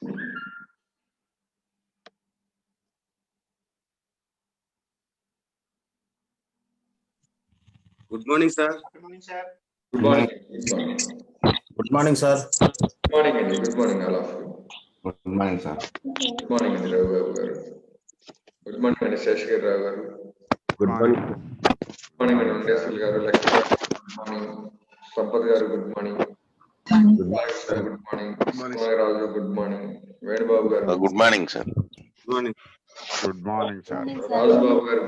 Good morning, sir. Good morning, sir. Good morning. Good morning, sir. Good morning, Andy. Good morning, all of you. Good morning, sir. Good morning, Andy Rao garu. Good morning, Andy Shashikar Rao garu. Good morning. Good morning, Andy Venkatesh garu. Lakshmi garu. Good morning. Sampath garu. Good morning. Good morning, sir. Good morning. Kumar Raju. Good morning. Venu Babu garu. Good morning, sir. Good morning. Good morning, sir. Raju Babu garu.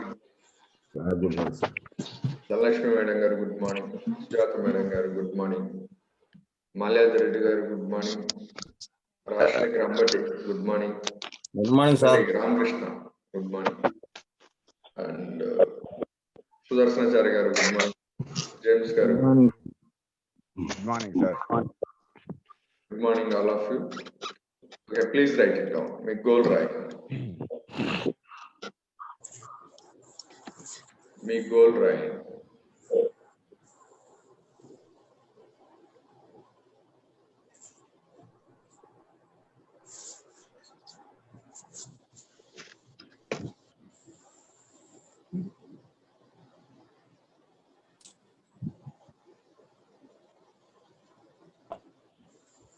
Good morning, sir. Dhanlakshmi Madam garu. Good morning. Sujata Madam garu. Good morning. Malyadri Reddy garu. Good morning. Rashmi Rambati. Good morning. Good morning, sir. Ramakrishna. Good morning. And Sudarsanachari garu. Good morning. James garu. Good morning, sir. Good morning, all of you. Okay, please write it down. Make goal right. Make goal right.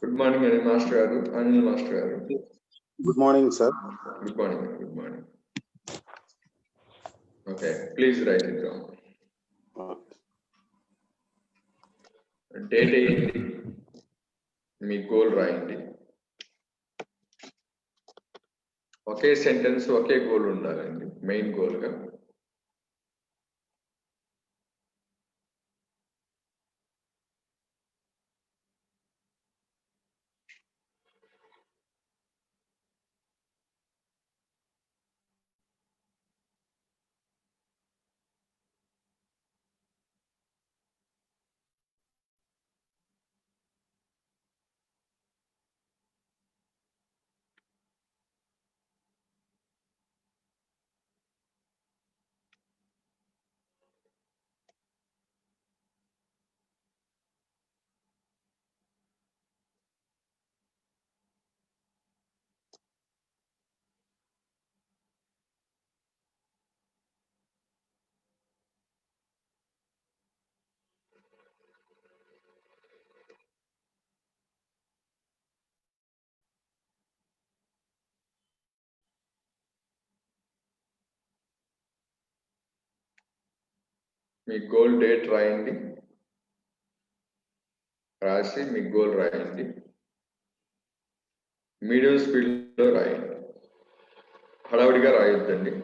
Good morning, Anil Master garu. Anil Master garu. Good morning, sir. Good morning. Good morning. Okay, please write it down. Date ఏంటి మీ goal రాయండి. ఒకే sentence ఒకే goal ఉండాలండి main గోల్గా. మీ goal date రాయండి. రాసి మీ goal రాయండి. Medium స్పీడ్లో రాయండి. హడావుడిగా రాయొద్దండి.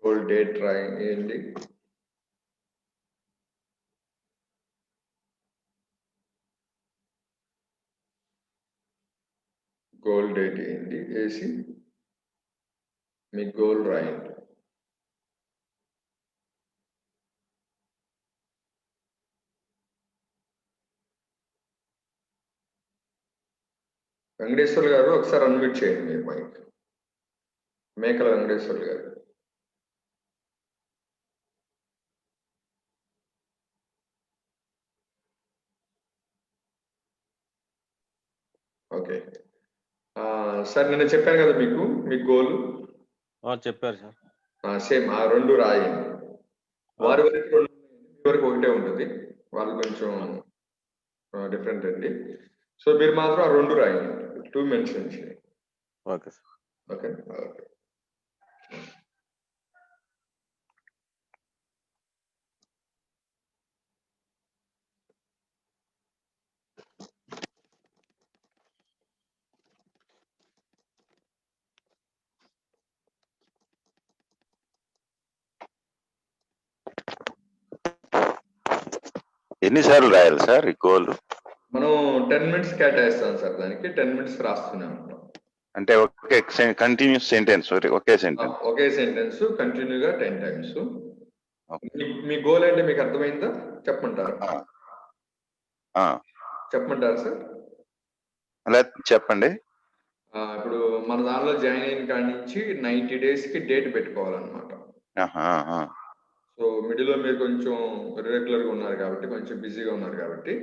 Goal date రాయండి. గోల్ డేట్ ఏంటి వేసి మీ గోల్ రాయండి. వెంకటేశ్వర్లు గారు ఒకసారి అన్మ్యూట్ చేయండి మీరు మైక్. మేకల వెంకటేశ్వర్లు గారు. ఓకే సార్ నిన్న చెప్పాను కదా మీ గోల్ చెప్పారు సార్. సేమ్ ఆ రెండు రాయండి. వారి వరకు రెండు వరకు ఒకటే ఉంటుంది, వాళ్ళు కొంచెం డిఫరెంట్ అండి. సో మీరు మాత్రం ఆ రెండు రాయండి, 2 మెన్షన్ చేయండి. Okay sir. Okay okay. ఎన్నిసార్లు రాయాలి సార్ ఈ గోల్? మనం 10 minutes కేటాయిస్తాం సార్, దానికి 10 minutes రాస్తూనే ఉంటాం. అంటే ఒకే కంటిన్యూస్ సెంటెన్స్, ఒకే సెంటెన్స్, ఒకే సెంటెన్స్ కంటిన్యూగా 10 times. మీ గోల్ ఏంటి మీకు అర్థమైందా? చెప్పమంటారా? చెప్పమంటారా సార్? అలా చెప్పండి. ఇప్పుడు మన దానిలో జాయిన్ అయిన కాడి నుంచి 90 days కి డేట్ పెట్టుకోవాలన్నమాట. సో మిడిల్ లో మీరు కొంచెం రెగ్యులర్ గా ఉన్నారు కాబట్టి, కొంచెం బిజీగా ఉన్నారు కాబట్టి,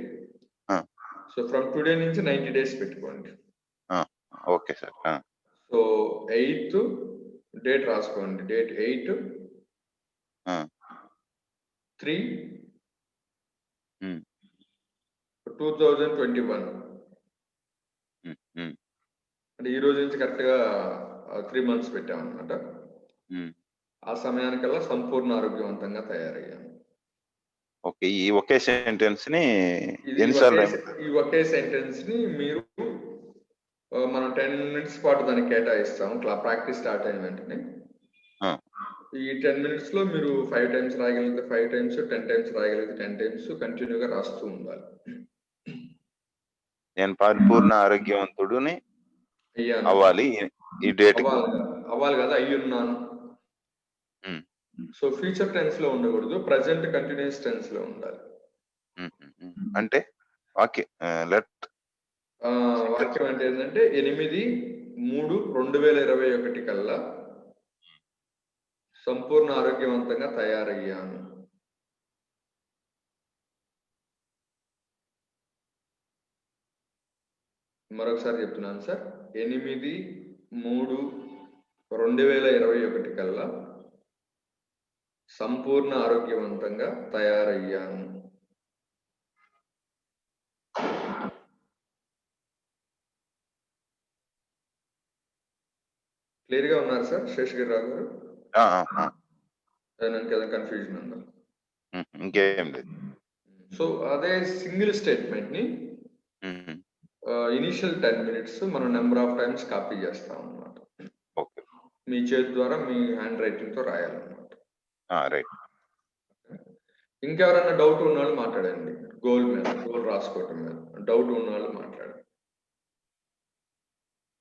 సో ఫ్రమ్ టుడే నుంచి 90 days పెట్టుకోండి. Okay sir. So 8th date రాసుకోండి. డేట్ 8 3 2021. అంటే ఈ రోజు నుంచి కరెక్ట్ గా 3 months పెట్టామన్నమాట. ఆ సమయానికల్లా సంపూర్ణ ఆరోగ్యవంతంగా తయారయ్యాను. ఓకే. ఈ ఒకే సెంటెన్స్ ని ఈ ఒకే సెంటెన్స్ ని మీరు మనం 10 minutes పాటు దానికి కేటాయిస్తాం. ప్రాక్టీస్ స్టార్ట్ అయిన వెంటనే ఈ 10 minutes లో మీరు 5 times రాయగలిగితే 5 times, 10 times రాయగలిగితే 10 times కంటిన్యూగా రాస్తూ ఉండాలి. నేను పరిపూర్ణ ఆరోగ్యవంతుడుని అవ్వాలి. ఈ డేట్ అవ్వాలి కదా, అయ్యున్నాను. సో ఫ్యూచర్ టెన్స్ లో ఉండకూడదు, ప్రెసెంట్ కంటిన్యూస్ టెన్స్ లో ఉండాలి. అంటే వాక్యం అంటే ఏంటంటే 8/3/2021 కల్లా సంపూర్ణ ఆరోగ్యవంతంగా తయారయ్యాను. మరొకసారి చెప్తున్నాను సార్. 8/3/2021 కల్లా సంపూర్ణ ఆరోగ్యవంతంగా తయారయ్యాను. క్లియర్ గా ఉన్నారు సార్ శేషగిరిరావు గారు? ఏదైనా కన్ఫ్యూజన్ ఉందా? ఇంకేం లేదు. సో అదే సింగిల్ స్టేట్మెంట్ ని ఇనిషియల్ 10 minutes మనం నెంబర్ ఆఫ్ టైమ్స్ కాపీ చేస్తాం అన్నమాట. మీ చేతి ద్వారా మీ హ్యాండ్ రైటింగ్ తో రాయాలన్నమాట. ఇంకెవరైనా డౌట్ ఉన్నవాళ్ళు మాట్లాడండి. గోల్ రాసుకోవటం మీద డౌట్ ఉన్నవాళ్ళు మాట్లాడండి.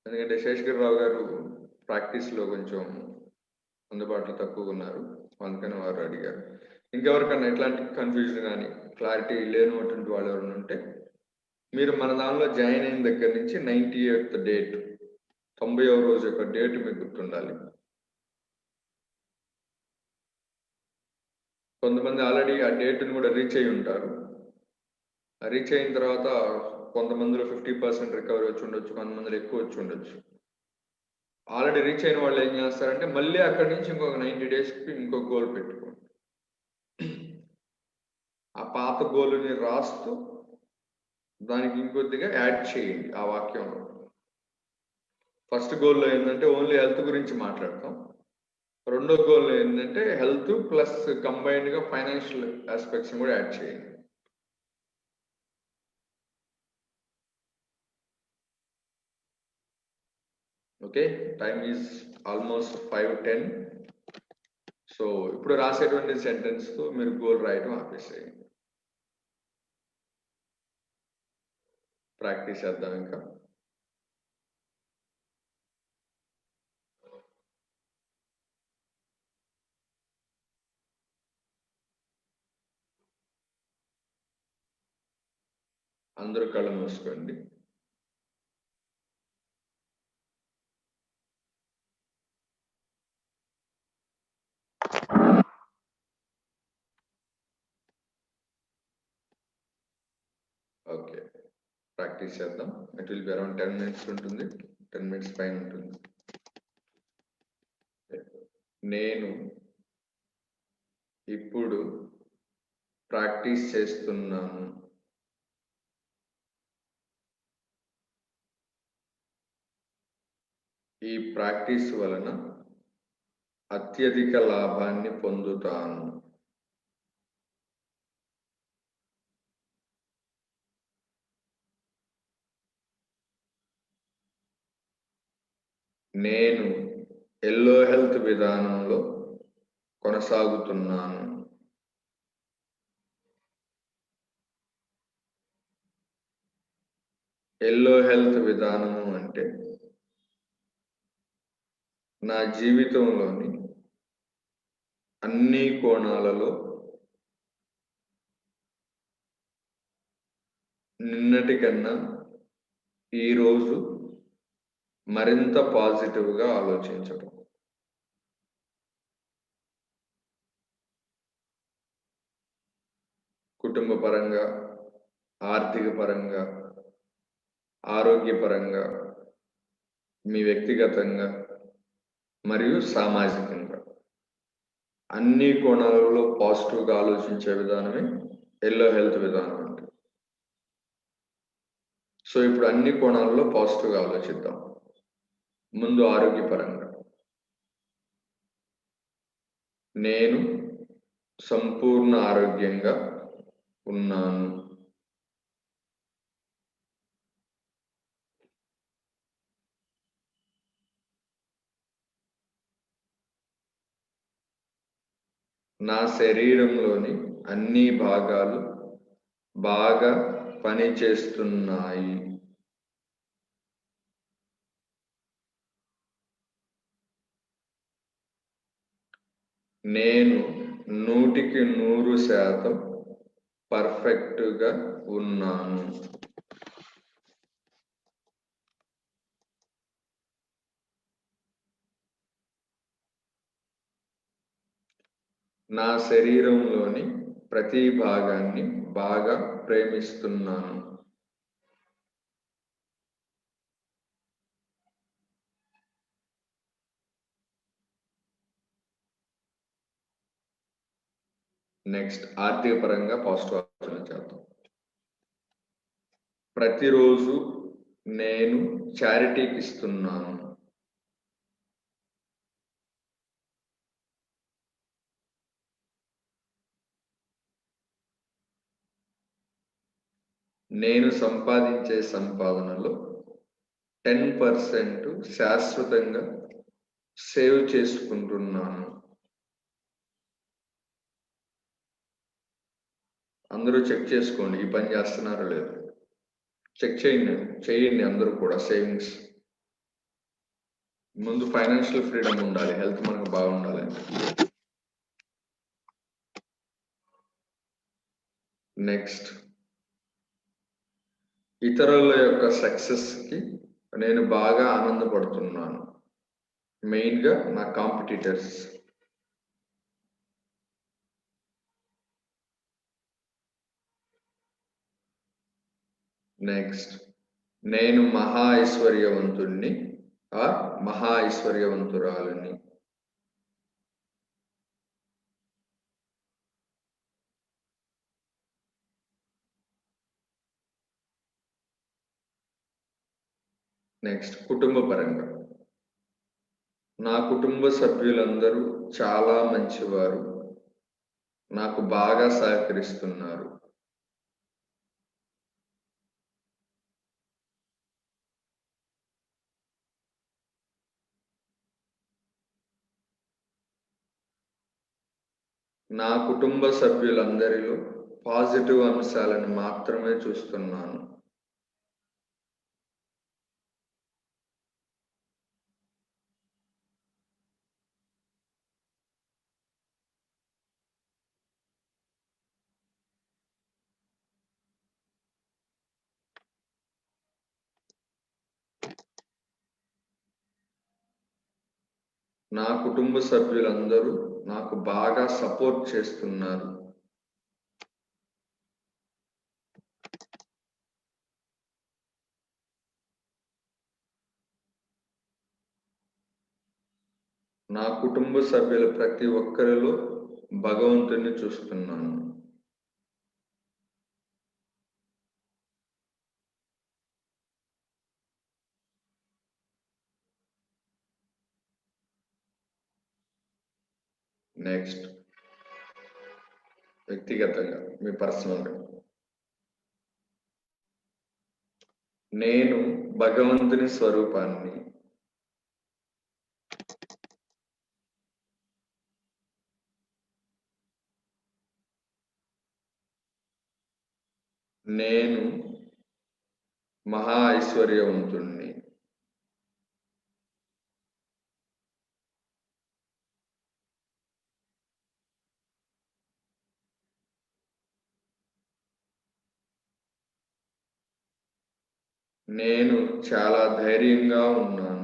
ఎందుకంటే శేషగిరిరావు గారు ప్రాక్టీస్ లో కొంచెం అందుబాటులో తక్కువగా ఉన్నారు, అందుకని వారు అడిగారు. ఇంకెవరికన్నా ఎట్లాంటి కన్ఫ్యూజన్ కానీ క్లారిటీ లేనటువంటి వాళ్ళు ఎవరైనా ఉంటే మీరు మన దానిలో జాయిన్ అయిన దగ్గర నుంచి 98th డేట్, 90వ రోజు యొక్క డేట్ మీకు గుర్తుండాలి. కొంతమంది ఆల్రెడీ ఆ డేట్ని కూడా రీచ్ అయి ఉంటారు. రీచ్ అయిన తర్వాత కొంతమందిలో 50% రికవరీ వచ్చి ఉండొచ్చు, కొంతమందిలో ఎక్కువ వచ్చి ఉండొచ్చు. ఆల్రెడీ రీచ్ అయిన వాళ్ళు ఏం చేస్తారంటే మళ్ళీ అక్కడి నుంచి ఇంకొక 90 daysకి ఇంకొక గోల్ పెట్టుకోండి. ఆ పాత గోల్ని రాస్తూ దానికి ఇంకొద్దిగా యాడ్ చేయండి ఆ వాక్యంలో. ఫస్ట్ గోల్లో ఏంటంటే ఓన్లీ హెల్త్ గురించి మాట్లాడతాం. రెండో గోల్లో ఏంటంటే హెల్త్ ప్లస్ కంబైన్డ్ గా ఫైనాన్షియల్ ఆస్పెక్ట్స్ కూడా యాడ్ చేయండి. Okay, time is almost 5:10. So ఇప్పుడు రాసేటువంటి సెంటెన్స్ తో మీరు గోల్ రాయడం ఆపేసేయండి. ప్రాక్టీస్ చేద్దాం ఇంకా. అందరూ కళ్ళు మూసుకోండి. ఓకే, ప్రాక్టీస్ చేద్దాం. It will be around 10 minutes ఉంటుంది, 10 minutes పైన ఉంటుంది. నేను ఇప్పుడు ప్రాక్టీస్ చేస్తున్నాను. ఈ ప్రాక్టీస్ వలన అత్యధిక లాభాన్ని పొందుతాను. నేను ఎల్లో హెల్త్ విధానంలో కొనసాగుతున్నాను. ఎల్లో హెల్త్ విధానము అంటే నా జీవితంలోని అన్ని కోణాలలో నిన్నటి కన్నా ఈరోజు మరింత పాజిటివ్గా ఆలోచించడం. కుటుంబ పరంగా, ఆర్థిక పరంగా, ఆరోగ్యపరంగా, మీ వ్యక్తిగతంగా మరియు సామాజికంగా అన్ని కోణాలలో పాజిటివ్గా ఆలోచించే విధానమే ఎల్లో హెల్త్ విధానం అంటే. సో ఇప్పుడు అన్ని కోణాలలో పాజిటివ్గా ఆలోచిద్దాం. ముందు ఆరోగ్యపరంగా నేను సంపూర్ణ ఆరోగ్యంగా ఉన్నాను. నా శరీరంలోని అన్ని భాగాలు బాగా పనిచేస్తున్నాయి. నేను 100% పర్ఫెక్ట్గా ఉన్నాను. నా శరీరంలోని ప్రతి భాగాన్ని బాగా ప్రేమిస్తున్నాను. నెక్స్ట్ ఆర్థిక పరంగా పాజిటివ్ ఆలోచన చేద్దాం. ప్రతిరోజు నేను చారిటీకి ఇస్తున్నాను. నేను సంపాదించే సంపాదనలో 10% శాశ్వతంగా సేవ్ చేసుకుంటున్నాను. అందరూ చెక్ చేసుకోండి, ఈ పని చేస్తున్నారో లేదు. చెక్ చేయండి అందరూ కూడా. సేవింగ్స్ ముందు ఫైనాన్షియల్ ఫ్రీడమ్ ఉండాలి, హెల్త్ మనకు బాగుండాలి. నెక్స్ట్ ఇతరుల యొక్క సక్సెస్ కి నేను బాగా ఆనందపడుతున్నాను, మెయిన్గా నా కాంపిటీటర్స్. నెక్స్ట్ నేను మహా ఐశ్వర్యవంతుణ్ణి ఆర్ మహా ఐశ్వర్యవంతురాలని. నెక్స్ట్ కుటుంబ పరంగా నా కుటుంబ సభ్యులందరూ చాలా మంచివారు, నాకు బాగా సహకరిస్తున్నారు. నా కుటుంబ సభ్యులందరిలో పాజిటివ్ అంశాలను మాత్రమే చూస్తున్నాను. నా కుటుంబ సభ్యులందరూ నాకు బాగా సపోర్ట్ చేస్తున్నారు. నా కుటుంబ సభ్యుల ప్రతి ఒక్కరిలో భగవంతుని చూస్తున్నాను. నెక్స్ట్ వ్యక్తిగతంగా మీ పర్సనల్గా నేను భగవంతుని స్వరూపాన్ని. నేను మహా ఐశ్వర్యవంతుణ్ణి. నేను చాలా ధైర్యంగా ఉన్నాను.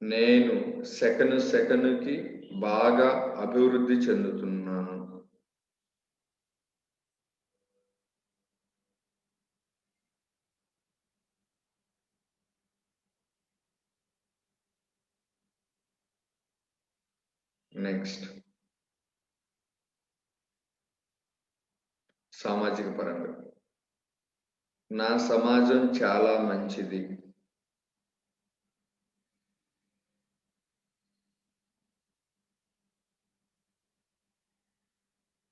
నేను సెకనుకి బాగా అభివృద్ధి చెందుతున్నాను. నెక్స్ట్, సామాజిక పరంగా నా సమాజం చాలా మంచిది.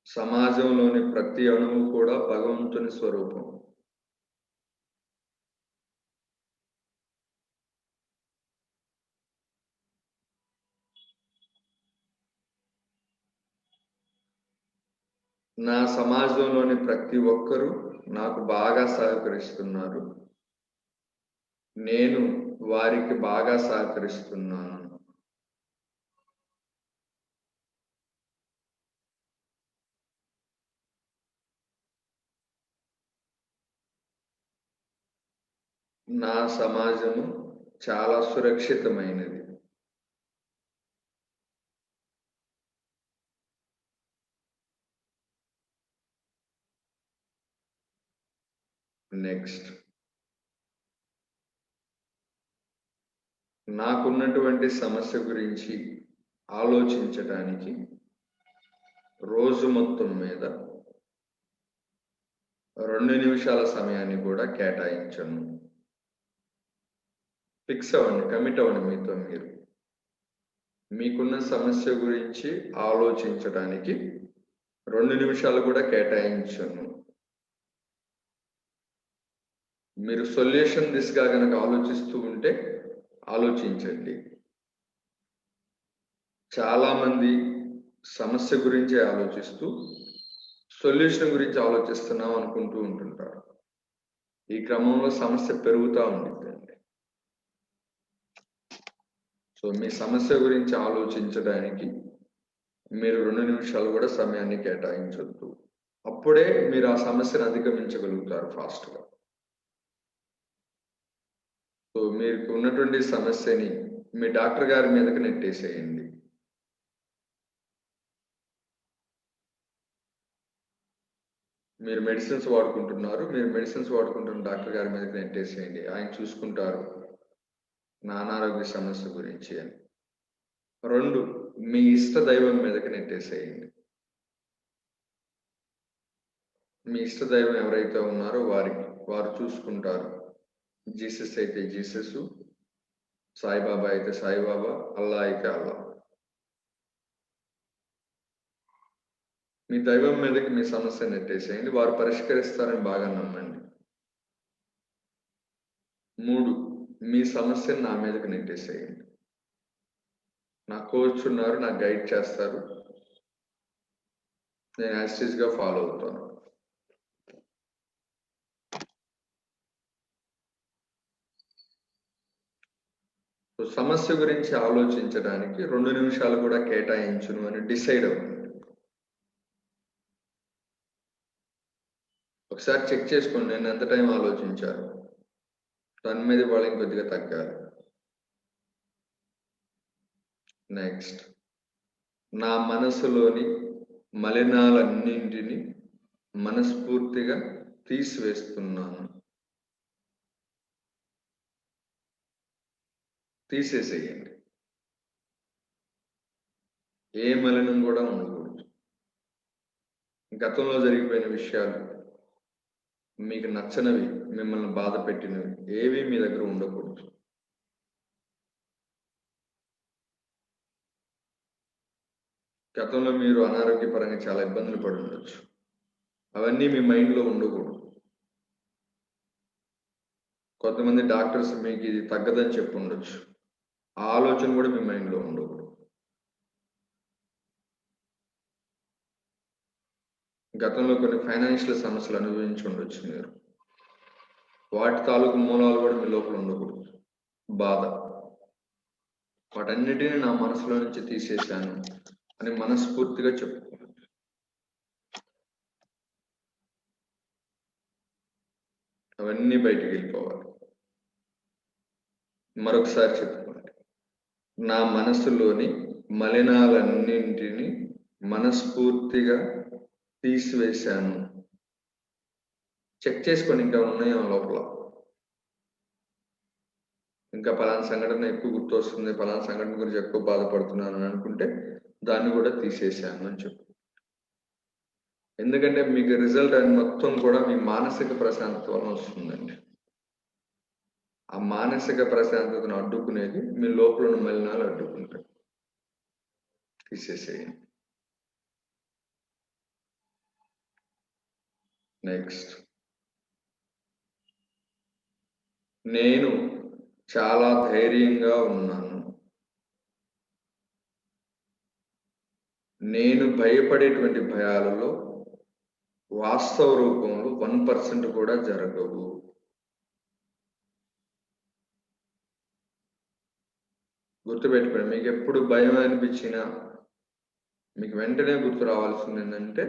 సమాజంలోని ప్రతి అణువు కూడా భగవంతుని స్వరూపం. నా సమాజంలోని ప్రతి ఒక్కరూ నాకు బాగా సహకరిస్తున్నారు. నేను వారికి బాగా సహకరిస్తున్నాను. నా సమాజము చాలా సురక్షితమైనది. నెక్స్ట్, నాకున్నటువంటి సమస్య గురించి ఆలోచించడానికి రోజు మొత్తం మీద 2 నిమిషాల సమయాన్ని కూడా కేటాయించను. ఫిక్స్ అవ్వండి, కమిట్ అవ్వండి మీతో మీరు. మీకున్న సమస్య గురించి ఆలోచించడానికి 2 నిమిషాలు కూడా కేటాయించను. మీరు సొల్యూషన్ దిశగా కనుక ఆలోచిస్తూ ఉంటే ఆలోచించండి. చాలా మంది సమస్య గురించే ఆలోచిస్తూ సొల్యూషన్ గురించి ఆలోచిస్తున్నాం అనుకుంటూ ఉంటుంటారు. ఈ క్రమంలో సమస్య పెరుగుతూ ఉంటుందండి. సో మీ సమస్య గురించి ఆలోచించడానికి మీరు 2 నిమిషాలు కూడా సమయాన్ని కేటాయించొద్దు. అప్పుడే మీరు ఆ సమస్యను అధిగమించగలుగుతారు ఫాస్ట్గా. సో మీకు ఉన్నటువంటి సమస్యని మీ డాక్టర్ గారి మీదకి నెట్టేసేయండి. మీరు మెడిసిన్స్ వాడుకుంటున్నారు, మీరు మెడిసిన్స్ వాడుకుంటున్న డాక్టర్ గారి మీదకి నెట్టేసేయండి. ఆయన చూసుకుంటారు నా అనారోగ్య సమస్య గురించి అని. 2, మీ ఇష్ట దైవం మీదకి నెట్టేసేయండి. మీ ఇష్ట దైవం ఎవరైతే ఉన్నారో వారు చూసుకుంటారు. జీసస్ అయితే జీసస్, సాయిబాబా అయితే సాయిబాబా, అల్లా అయితే అల్లా. మీ దైవం మీదకి మీ సమస్యను నెట్టేసేయండి, వారు పరిష్కరిస్తారని బాగా నమ్మండి. 3, మీ సమస్యను నా మీదకి నెట్టేసేయండి. నా కోచ్ ఉన్నారు, నాకు గైడ్ చేస్తారు, నేను యాస్టిస్గా ఫాలో అవుతాను. సో సమస్య గురించి ఆలోచించడానికి 2 నిమిషాలు కూడా కేటాయించును అని డిసైడ్ అవ్వండి. ఒకసారి చెక్ చేసుకోండి, నేను ఎంత టైం ఆలోచించాను, దాని మీద వాళ్ళు ఇంకొద్దిగా తగ్గాలి. నెక్స్ట్, నా మనసులోని మలినాలన్నింటినీ మనస్ఫూర్తిగా తీసివేస్తున్నాను. తీసేసేయండి. ఏ మలినం కూడా ఉండకూడదు. గతంలో జరిగిపోయిన విషయాలు, మీకు నచ్చనివి, మిమ్మల్ని బాధ పెట్టినవి ఏవి మీ దగ్గర ఉండకూడదు. గతంలో మీరు అనారోగ్యపరంగా చాలా ఇబ్బందులు పడి ఉండొచ్చు, అవన్నీ మీ మైండ్లో ఉండకూడదు. కొంతమంది డాక్టర్స్ మీకు ఇది తగ్గదని చెప్పి ఉండొచ్చు, ఆ ఆలోచన కూడా మీ మైండ్లో ఉండకూడదు. గతంలో కొన్ని ఫైనాన్షియల్ సమస్యలు అనుభవించి ఉండొచ్చు మీరు. వాటి తాలూకు మూలాలు కూడా మీ లోపల ఉండకూడదు. బాధ, వాటన్నిటిని నా మనసులో నుంచి తీసేశాను అని మనస్ఫూర్తిగా చెప్పుకోండి. అవన్నీ బయటికి వెళ్ళిపోవాలి. మరొకసారి చెప్పుకోండి, నా మనసులోని మలినాలన్నింటినీ మనస్ఫూర్తిగా తీసివేశాను. చెక్ చేసుకోండి, ఇంకా ఉన్నాయో లోపల. ఇంకా పలానా సంఘటన ఎక్కువ గుర్తొస్తుంది, పలానా సంఘటన గురించి ఎక్కువ బాధపడుతున్నాను అని అనుకుంటే దాన్ని కూడా తీసేశాను అని చెప్పు. ఎందుకంటే మీకు రిజల్ట్ అని మొత్తం కూడా మీ మానసిక ప్రశాంతత వలన వస్తుందండి. ఆ మానసిక ప్రశాంతతను అడ్డుకునేది మీ లోపల ఉన్న మలినాలు అడ్డుకుంటాయి. తీసేసేయండి. నెక్స్ట్, నేను చాలా ధైర్యంగా ఉన్నాను. నేను భయపడేటువంటి భయాలలో వాస్తవ రూపంలో 1% కూడా జరగవు. గుర్తుపెట్టుకోండి, మీకు ఎప్పుడు భయం అనిపించినా మీకు వెంటనే గుర్తు రావాల్సింది ఏంటంటే,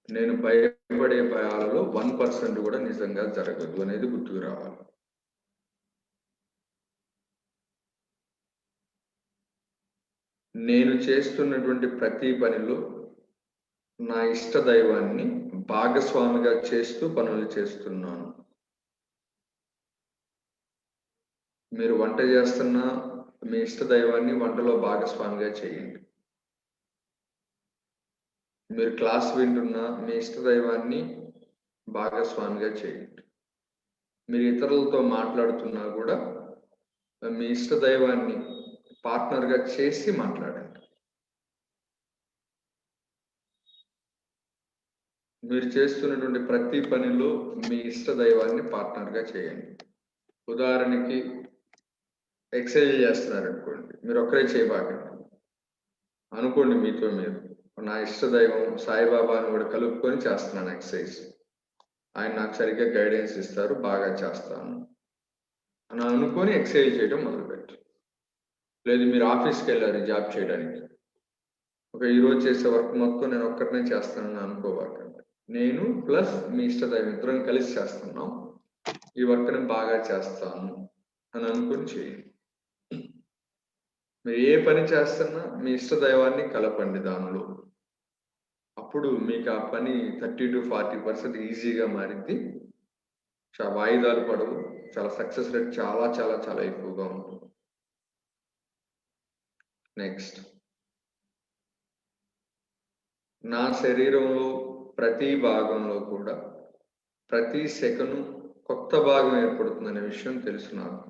నేను భయపడే భయాలలో 1% కూడా నిజంగా జరగదు అనేది గుర్తుకు రావాలి. నేను చేస్తున్నటువంటి ప్రతి పనిలో నా ఇష్ట దైవాన్ని భాగస్వామిగా చేస్తూ పనులు చేస్తున్నాను. మీరు వంట చేస్తున్నా మీ ఇష్ట దైవాన్ని వంటలో భాగస్వామిగా చేయండి. మీరు క్లాస్ వింటున్నా మీ ఇష్ట దైవాన్ని భాగస్వామిగా చేయండి. మీరు ఇతరులతో మాట్లాడుతున్నా కూడా మీ ఇష్ట దైవాన్ని పార్ట్నర్గా చేసి మాట్లాడండి. మీరు చేస్తున్నటువంటి ప్రతి పనిలో మీ ఇష్ట దైవాన్ని పార్ట్నర్గా చేయండి. ఉదాహరణకి ఎక్సర్సైజ్ చేస్తున్నారు అనుకోండి, మీరు ఒక్కరే చేయబాకండి. అనుకోండి మీతో మీరు, నా ఇష్ట దైవం సాయిబాబాని కూడా కలుపుకొని చేస్తున్నాను ఎక్సర్సైజ్, ఆయన నాకు సరిగ్గా గైడెన్స్ ఇస్తారు, బాగా చేస్తాను అని అనుకొని ఎక్సర్సైజ్ చేయడం మొదలుపెట్టు. లేదు మీరు ఆఫీస్కి వెళ్ళారు జాబ్ చేయడానికి, ఈరోజు చేసే వర్క్ మొత్తం నేను ఒక్కరినే చేస్తానని అనుకోబాకండి. నేను ప్లస్ మీ ఇష్ట దైవం ఇద్దరం కలిసి చేస్తున్నాం, ఈ వర్క్ని బాగా చేస్తాను అని అనుకుని చేయండి. మీరు ఏ పని చేస్తున్నా మీ ఇష్ట దైవాన్ని కలపండి దానిలో. అప్పుడు మీకు ఆ పని 30 to 40% ఈజీగా మారింది. వాయిదాలు పడవు, చాలా సక్సెస్ రేట్ చాలా చాలా చాలా ఎక్కువగా ఉంటుంది. నెక్స్ట్, నా శరీరంలో ప్రతి భాగంలో కూడా ప్రతి సెకను కొత్త భాగం ఏర్పడుతుందనే విషయం తెలుసు నాకు.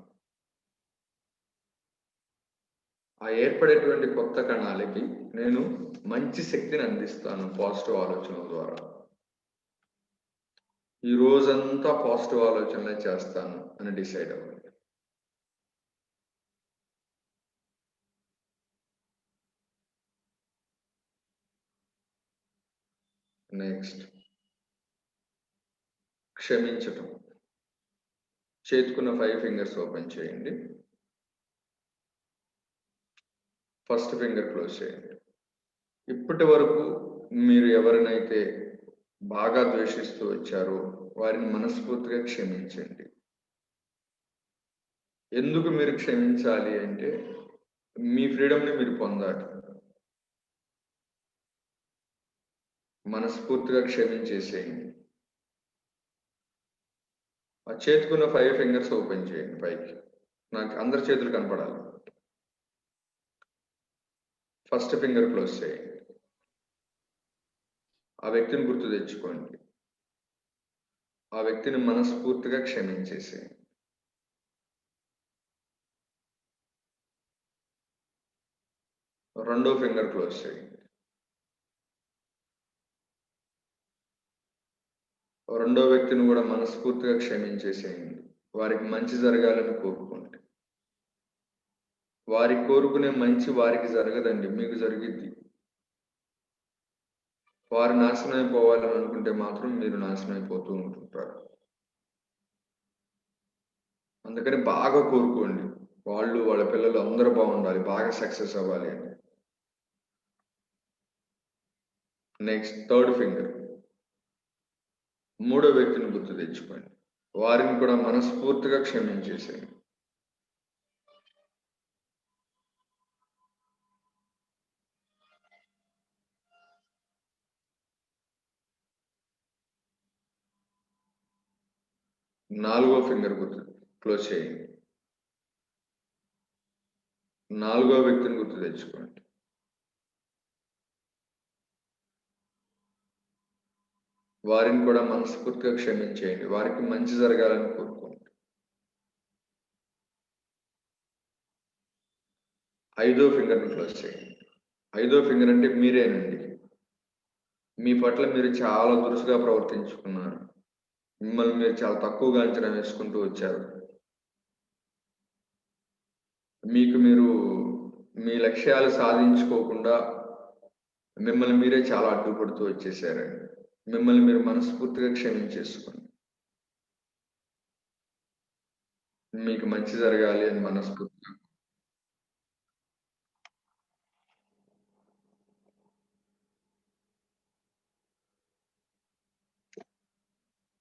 ఆ ఏర్పడేటువంటి కొత్త కణాలకి నేను మంచి శక్తిని అందిస్తాను పాజిటివ్ ఆలోచనల ద్వారా. ఈ రోజంతా పాజిటివ్ ఆలోచనలే చేస్తాను అని డిసైడ్ అవ్వండి. నెక్స్ట్, క్షమించటం. చేతుకున్న 5 ఫింగర్స్ ఓపెన్ చేయండి. ఫస్ట్ ఫింగర్ క్లోజ్ చేయండి. ఇప్పటి వరకు మీరు ఎవరినైతే బాగా ద్వేషిస్తూ వచ్చారో వారిని మనస్ఫూర్తిగా క్షమించండి. ఎందుకు మీరు క్షమించాలి అంటే, మీ ఫ్రీడమ్ని మీరు పొందాలి. మనస్ఫూర్తిగా క్షమించేసేయండి. ఆ చేతుకున్న 5 ఫింగర్స్ ఓపెన్ చేయండి పైకి, నాకు అందరి చేతులు కనపడాలి. ఫస్ట్ ఫింగర్ క్లోజ్ చేయండి. ఆ వ్యక్తిని గుర్తు తెచ్చుకోండి. ఆ వ్యక్తిని మనస్ఫూర్తిగా క్షమించేసేయండి. రెండో ఫింగర్ క్లోజ్ చేయండి. రెండో వ్యక్తిని కూడా మనస్ఫూర్తిగా క్షమించేసేయండి. వారికి మంచి జరగాలని కోరుకోండి. వారికి కోరుకునే మంచి వారికి జరగదండి, మీకు జరిగిద్ది. వారు నాశనం అయిపోవాలని అనుకుంటే మాత్రం మీరు నాశనం అయిపోతూ ఉంటుంటారు. అందుకని బాగా కోరుకోండి, వాళ్ళు వాళ్ళ పిల్లలు అందరూ బాగుండాలి, బాగా సక్సెస్ అవ్వాలి అని. నెక్స్ట్ థర్డ్ ఫింగర్, మూడో వ్యక్తిని గుర్తు తెచ్చుకోండి, వారిని కూడా మనస్ఫూర్తిగా క్షమించేసేయండి. నాలుగో ఫింగర్ గుర్తు క్లోజ్ చేయండి. నాలుగో వ్యక్తిని గుర్తు తెచ్చుకోండి, వారిని కూడా మనస్ఫూర్తిగా క్షమించేయండి, వారికి మంచి జరగాలని కోరుకోండి. ఐదో ఫింగర్ని క్లోజ్ చేయండి. ఐదో ఫింగర్ అంటే మీరేనండి. మీ పట్ల మీరు చాలా దురుసుగా ప్రవర్తించుకున్నారు, మిమ్మల్ని మీరు చాలా తక్కువగా అంచనా వేసుకుంటూ వచ్చారు, మీకు మీరు మీ లక్ష్యాలు సాధించుకోకుండా మిమ్మల్ని మీరే చాలా అడ్డుపడుతూ వచ్చేసారండి. మిమ్మల్ని మీరు మనస్ఫూర్తిగా క్షమించేసుకోండి, మీకు మంచి జరగాలి అని మనస్ఫూర్తిగా.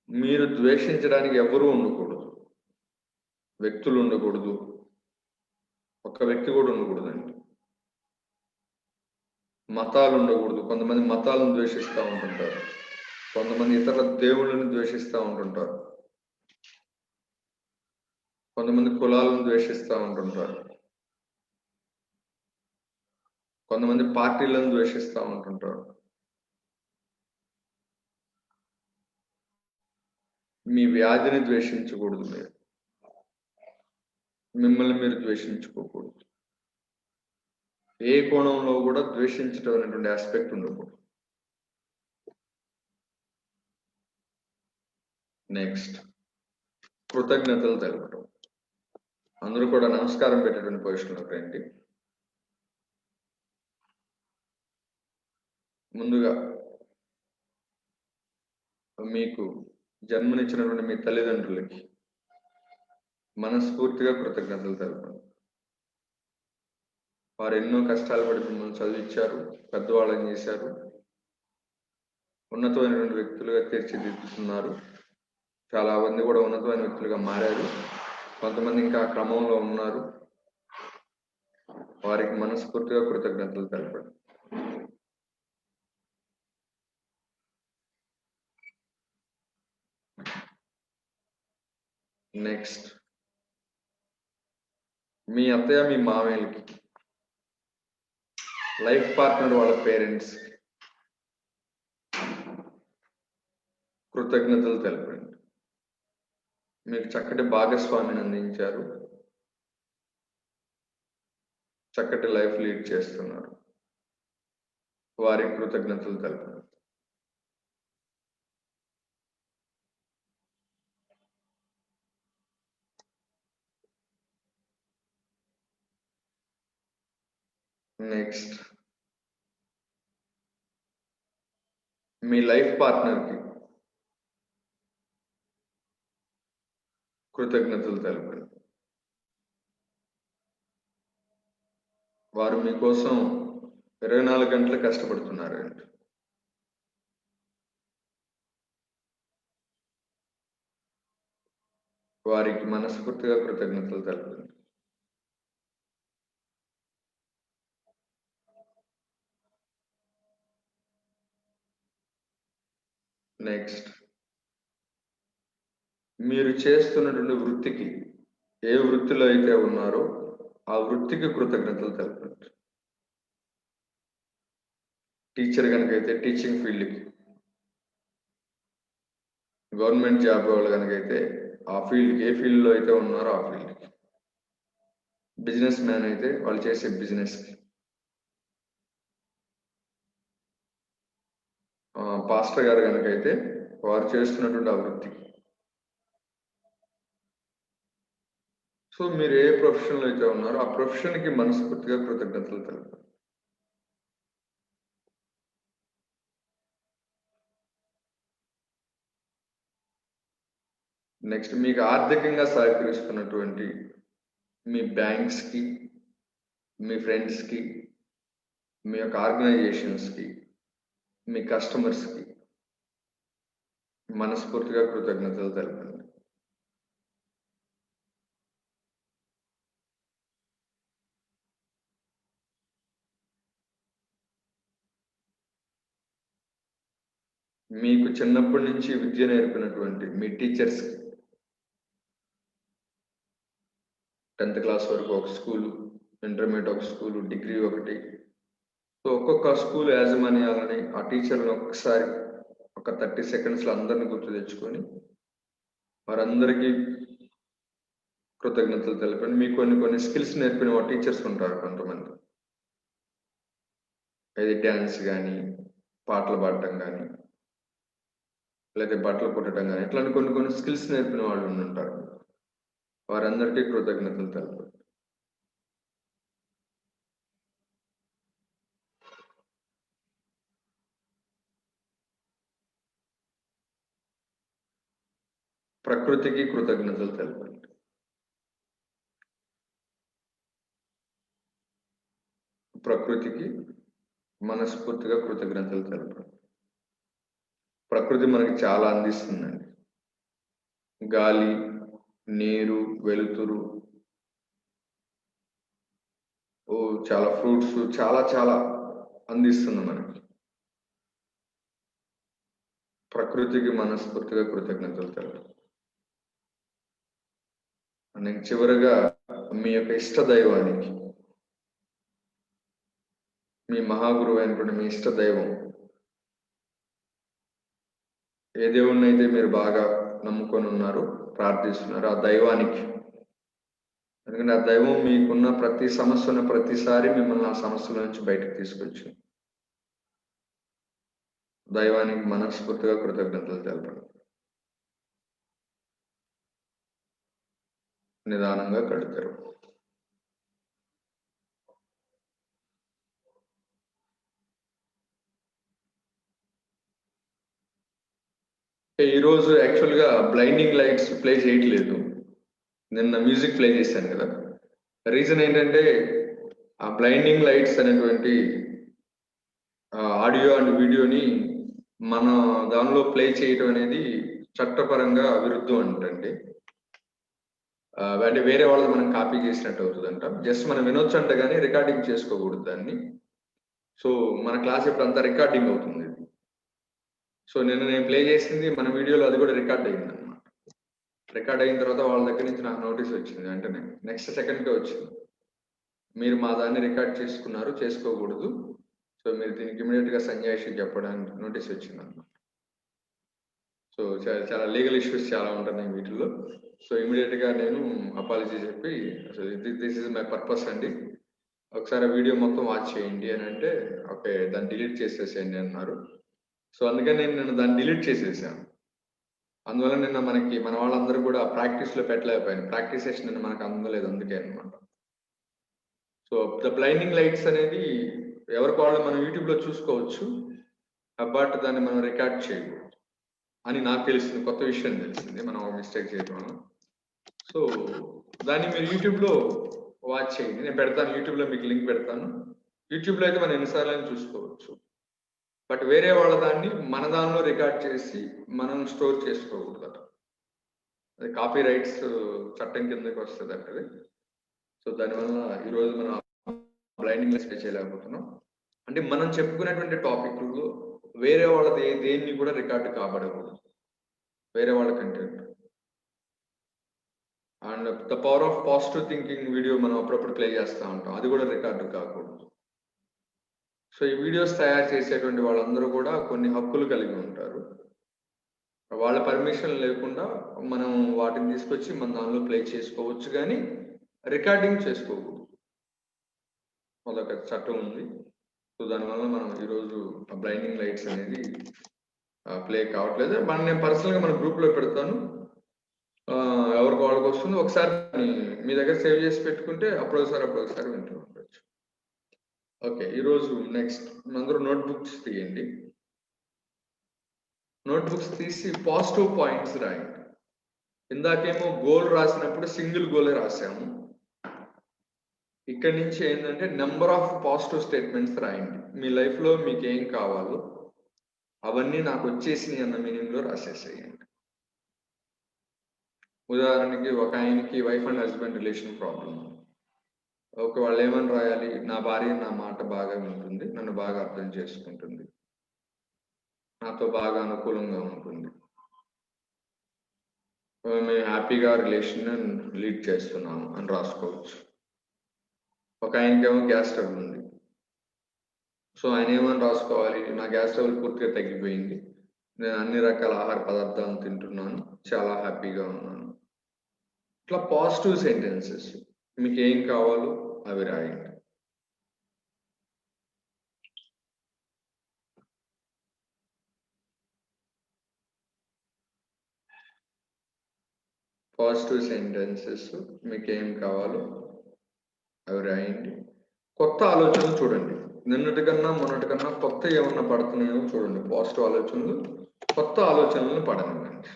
మీరు ద్వేషించడానికి ఎవరూ ఉండకూడదు, వ్యక్తులు ఉండకూడదు, ఒక్క వ్యక్తి కూడా ఉండకూడదండి. మతాలు ఉండకూడదు, కొంతమంది మతాలను ద్వేషిస్తూ ఉంటుంటారు, కొంతమంది ఇతర దేవుళ్ళని ద్వేషిస్తూ ఉంటుంటారు, కొంతమంది కులాలను ద్వేషిస్తూ ఉంటుంటారు, కొంతమంది పార్టీలను ద్వేషిస్తూ ఉంటుంటారు. మీ వ్యాధిని ద్వేషించకూడదు, మీరు మిమ్మల్ని మీరు ద్వేషించుకోకూడదు, ఏ కోణంలో కూడా ద్వేషించడం అనేటువంటి ఆస్పెక్ట్ ఉండకూడదు. నెక్స్ట్ కృతజ్ఞతలు తెలపడం. అందరూ కూడా నమస్కారం పెట్టేటువంటి పొజిషన్లోకి రండి. ముందుగా మీకు జన్మనిచ్చినటువంటి మీ తల్లిదండ్రులకి మనస్ఫూర్తిగా కృతజ్ఞతలు తెలపండి. వారు ఎన్నో కష్టాలు పడి మిమ్మల్ని చదివించారు, పెద్దవాళ్ళని చేశారు, ఉన్నతమైనటువంటి వ్యక్తులుగా తీర్చిదిద్దుతున్నారు. చాలా మంది కూడా ఉన్నతమైన వ్యక్తులుగా మారారు, కొంతమంది ఇంకా క్రమంలో ఉన్నారు. వారికి మనస్ఫూర్తిగా కృతజ్ఞతలు తెలపండి. నెక్స్ట్ మీ అత్తయ్య మీ మామయ్యలకి, లైఫ్ పార్ట్నర్ వాళ్ళ పేరెంట్స్ కృతజ్ఞతలు తెలపండి. మీకు చక్కటి భాగస్వామిని అందించారు, చక్కటి లైఫ్ లీడ్ చేస్తున్నారు, వారికి కృతజ్ఞతలు తెలపండి. నెక్స్ట్ మీ లైఫ్ పార్ట్నర్కి కృతజ్ఞతలు తెలపండి. వారు మీకోసం 24 గంటలు కష్టపడుతున్నారండి. వారికి మనస్ఫూర్తిగా కృతజ్ఞతలు తెలపండి. నెక్స్ట్ మీరు చేస్తున్నటువంటి వృత్తికి, ఏ వృత్తిలో అయితే ఉన్నారో ఆ వృత్తికి కృతజ్ఞతలు తెలపండి. టీచర్ కనుకైతే టీచింగ్ ఫీల్డ్కి, గవర్నమెంట్ జాబ్ వాళ్ళు కనుకైతే ఆ ఫీల్డ్కి, ఏ ఫీల్డ్లో అయితే ఉన్నారో ఆ ఫీల్డ్కి, బిజినెస్ మ్యాన్ అయితే వాళ్ళు చేసే బిజినెస్కి, పాస్టర్ గారు కనుకైతే వారు చేస్తున్నటువంటి ఆ వృత్తికి. సో మీరు ఏ ప్రొఫెషన్లో అయితే ఉన్నారో ఆ ప్రొఫెషన్కి మనస్ఫూర్తిగా కృతజ్ఞతలు తెలపండి. నెక్స్ట్ మీకు ఆర్థికంగా సహకరిస్తున్నటువంటి మీ బ్యాంక్స్కి, మీ ఫ్రెండ్స్కి, మీ యొక్క ఆర్గనైజేషన్స్కి, మీ కస్టమర్స్కి మనస్ఫూర్తిగా కృతజ్ఞతలు తెలపండి. మీకు చిన్నప్పటి నుంచి విద్య నేర్పినటువంటి మీ టీచర్స్కి, 10th క్లాస్ వరకు ఒక స్కూలు, ఇంటర్మీడియట్ ఒక స్కూలు, డిగ్రీ ఒకటి. సో ఒక్కొక్క స్కూల్ యాజమాన్యాలని ఆ టీచర్ని ఒక్కసారి ఒక 30 సెకండ్స్లో అందరిని గుర్తు తెచ్చుకొని వారందరికీ కృతజ్ఞతలు తెలపండి. మీకు కొన్ని స్కిల్స్ నేర్పిన టీచర్స్ ఉంటారు కొంతమంది. అది డ్యాన్స్ కానీ, పాటలు పాడటం కానీ, లేదా బట్టలు కుట్టడం కానీ, ఇట్లాంటి కొన్ని స్కిల్స్ నేర్పిన వాళ్ళు ఉంటారు. వారందరికీ కృతజ్ఞతలు తెలపండి. ప్రకృతికి కృతజ్ఞతలు తెలపండి. ప్రకృతికి మనస్ఫూర్తిగా కృతజ్ఞతలు తెలపండి. ప్రకృతి మనకి చాలా అందిస్తుందండి. గాలి, నీరు, వెలుతురు, చాలా ఫ్రూట్స్, చాలా అందిస్తుంది మనకి. ప్రకృతికి మనస్ఫూర్తిగా కృతజ్ఞతలు తెలపండి. నేను చివరిగా మీ యొక్క ఇష్ట దైవానికి, మీ మహాగురువు అయినటువంటి మీ ఇష్ట దైవం, ఏ దేవుణ్ణి అయితే మీరు బాగా నమ్ముకొని ఉన్నారు, ప్రార్థిస్తున్నారు, ఆ దైవానికి, ఎందుకంటే ఆ దైవం మీకున్న ప్రతి సమస్యను ప్రతిసారి మిమ్మల్ని ఆ సమస్యల నుంచి బయటకు తీసుకొచ్చు. దైవానికి మనస్ఫూర్తిగా కృతజ్ఞతలు తెలపండి. నిదానంగా కడతారు. ఈరోజు యాక్చువల్గా బ్లైండింగ్ లైట్స్ ప్లే చేయట్లేదు. నిన్న మ్యూజిక్ ప్లే చేశాను కదా. రీజన్ ఏంటంటే ఆ బ్లైండింగ్ లైట్స్ అనేటువంటి ఆడియో అండ్ వీడియోని మన దానిలో ప్లే చేయడం అనేది చట్టపరంగా విరుద్ధం అంటండి. అంటే వేరే వాళ్ళది మనం కాపీ చేసినట్టు అవుతుందంట. జస్ట్ మనం వినొచ్చు అంట కానీ రికార్డింగ్ చేసుకోకూడదు దాన్ని. సో మన క్లాస్ ఇప్పుడు అంతా రికార్డింగ్ అవుతుంది. సో నేను ప్లే చేసింది మన వీడియోలో అది కూడా రికార్డ్ అయింది అనమాట. రికార్డ్ అయిన తర్వాత వాళ్ళ దగ్గర నుంచి నాకు నోటీస్ వచ్చింది. వెంటనే నెక్స్ట్ సెకండ్కే వచ్చింది, మీరు మా దాన్ని రికార్డ్ చేసుకున్నారు, చేసుకోకూడదు. సో మీరు దీనికి ఇమీడియట్గా సంజాయిషి చెప్పడానికి నోటీస్ వచ్చింది అనమాట. సో చాలా లీగల్ ఇష్యూస్ చాలా ఉంటున్నాయి వీటిల్లో. సో ఇమీడియట్గా నేను అపాలజీ చెప్పి, అసలు దిస్ ఇస్ మై పర్పస్ అండి, ఒకసారి వీడియో మొత్తం వాచ్ చేయండి అని అంటే, ఓకే దాన్ని డిలీట్ చేసేసేయండి అన్నారు. సో అందుకని నేను దాన్ని డిలీట్ చేసేసాను. అందువల్ల నిన్న మన వాళ్ళందరూ కూడా ప్రాక్టీస్లో పెట్టలేకపోయాను. ప్రాక్టీస్ సెషన్ నిన్న మనకు అందలేదు, అందుకే అనమాట. సో ద బ్లైండింగ్ లైట్స్ అనేది ఎవరికి వాళ్ళు మనం యూట్యూబ్లో చూసుకోవచ్చు, బట్ దాన్ని మనం రికార్డ్ చేయకూడదు అని నాకు తెలిసింది. కొత్త విషయం తెలిసింది మనం మిస్టేక్ చేయడం వల్ల. సో దాన్ని మీరు యూట్యూబ్లో వాచ్ చేయండి. నేను పెడతాను యూట్యూబ్లో, మీకు లింక్ పెడతాను. యూట్యూబ్లో అయితే మనం ఎన్నిసార్లు చూసుకోవచ్చు, బట్ వేరే వాళ్ళ దాన్ని మన దానిలో రికార్డ్ చేసి మనం స్టోర్ చేసుకోకూడదు. అది కాపీ రైట్స్ చట్టం కిందకి వస్తుంది అంటే. సో దానివల్ల ఈరోజు మనం బ్లైండింగ్ లైట్స్ చేయలేకపోతున్నాం. అంటే మనం చెప్పుకునేటువంటి టాపిక్లో వేరే వాళ్ళది దేన్ని కూడా రికార్డు కాబడకూడదు, వేరే వాళ్ళ content. And the power of positive thinking video మనం అప్పుడప్పుడు ప్లే చేస్తూ ఉంటాం, అది కూడా రికార్డు కాకూడదు. సో ఈ వీడియోస్ తయారు చేసేటువంటి వాళ్ళందరూ కూడా కొన్ని హక్కులు కలిగి ఉంటారు. వాళ్ళ పర్మిషన్ లేకుండా మనం వాటిని తీసుకొచ్చి మన దానిలో ప్లే చేసుకోవచ్చు, కానీ రికార్డింగ్ చేసుకోకూడదు. అదొక చట్టం ఉంది. సో దానివల్ల మనం ఈరోజు బ్లైండింగ్ లైట్స్ అనేది ప్లే కావట్లేదు. నేను పర్సనల్గా మన గ్రూప్లో పెడతాను, ఎవరికి వాళ్ళకి వస్తుంది. ఒకసారి మీ దగ్గర సేవ్ చేసి పెట్టుకుంటే అప్పుడొకసారి వింటూ ఉండొచ్చు. ఓకే, ఈరోజు నెక్స్ట్ అందరూ నోట్బుక్స్ తీయండి. నోట్బుక్స్ తీసి పాజిటివ్ పాయింట్స్ రాయండి. ఇందాకేమో గోల్ రాసినప్పుడు సింగిల్ గోలే రాసాము. ఇక్కడి నుంచి ఏంటంటే నెంబర్ ఆఫ్ పాజిటివ్ స్టేట్మెంట్స్ రాయండి. మీ లైఫ్లో మీకు ఏం కావాలో అవన్నీ నాకు వచ్చేసినాయి అన్న మీనింగ్లో రాసేసేయండి. ఉదాహరణకి ఒక ఆయనకి wife and husband relation problem. Okay, వాళ్ళు ఏమని రాయాలి? నా భార్య నా మాట బాగా వింటుంది, నన్ను బాగా అర్థం చేసుకుంటుంది, నాతో బాగా అనుకూలంగా ఉంటుంది, మేము హ్యాపీగా రిలేషన్ లీడ్ చేస్తున్నాము అని రాసుకోవచ్చు. ఒక ఆయనకేమో గ్యాస్ ట్రబుల్ ఉంది. సో ఆయన ఏమని రాసుకోవాలి? నా గ్యాస్ ట్రబుల్ పూర్తిగా తగ్గిపోయింది, నేను అన్ని రకాల ఆహార పదార్థాలను తింటున్నాను, చాలా హ్యాపీగా ఉన్నాను. ఇట్లా పాజిటివ్ సెంటెన్సెస్ మీకు ఏం కావాలో అవి రాయండి. పాజిటివ్ సెంటెన్సెస్ మీకు ఏం కావాలో అవి రాయండి. కొత్త ఆలోచనలు చూడండి. నిన్నటికన్నా మొన్నటికన్నా కొత్త ఏమన్నా పడుతున్నాయో చూడండి. పాజిటివ్ ఆలోచనలు, కొత్త ఆలోచనలను పడనివ్వండి.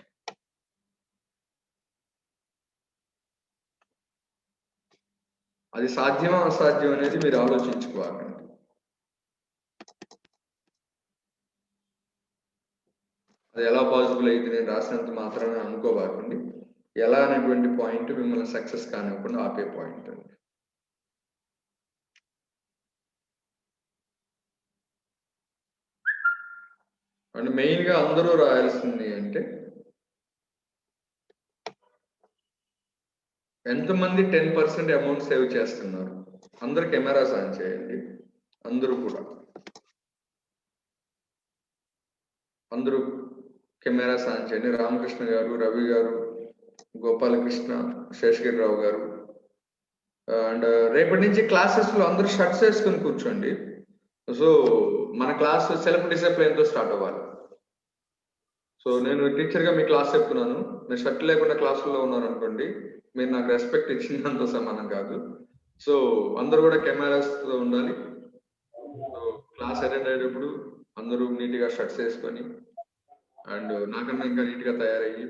అది సాధ్యమా అసాధ్యం అనేది మీరు ఆలోచించుకోవాలండి. అది ఎలా పాసిబుల్ అయితే నేను రాసినంత మాత్రాన్ని అనుకోబాకండి. ఎలా అనేటువంటి పాయింట్ మిమ్మల్ని సక్సెస్ కానివ్వకుండా ఆపే పాయింట్ అండి. అండ్ మెయిన్గా అందరూ రాయాల్సింది అంటే ఎంతమంది 10% అమౌంట్ సేవ్ చేస్తున్నారు? అందరు కెమెరాస్ ఆన్ చేయండి. అందరూ కూడా అందరూ కెమెరాస్ ఆన్ చేయండి. రామకృష్ణ గారు, రవి గారు, గోపాలకృష్ణ, శేషగిరిరావు గారు. అండ్ రేపటి నుంచి క్లాసెస్లో అందరూ షర్ట్స్ వేసుకొని కూర్చోండి. సో మన క్లాస్ సెల్ఫ్ డిసిప్లిన్తో స్టార్ట్ అవ్వాలి. సో నేను టీచర్గా మీ క్లాస్ చెప్తున్నాను. మీరు షర్ట్ లేకుండా క్లాసుల్లో ఉన్నారనుకోండి, మీరు నాకు రెస్పెక్ట్ ఇచ్చినంత సమానం కాదు. సో అందరూ కూడా కెమెరాస్తో ఉండాలి. సో క్లాస్ అటెండ్ అయ్యేటప్పుడు అందరూ నీట్గా షర్ట్స్ వేసుకొని అండ్ నాకన్నా ఇంకా నీట్గా తయారయ్యి,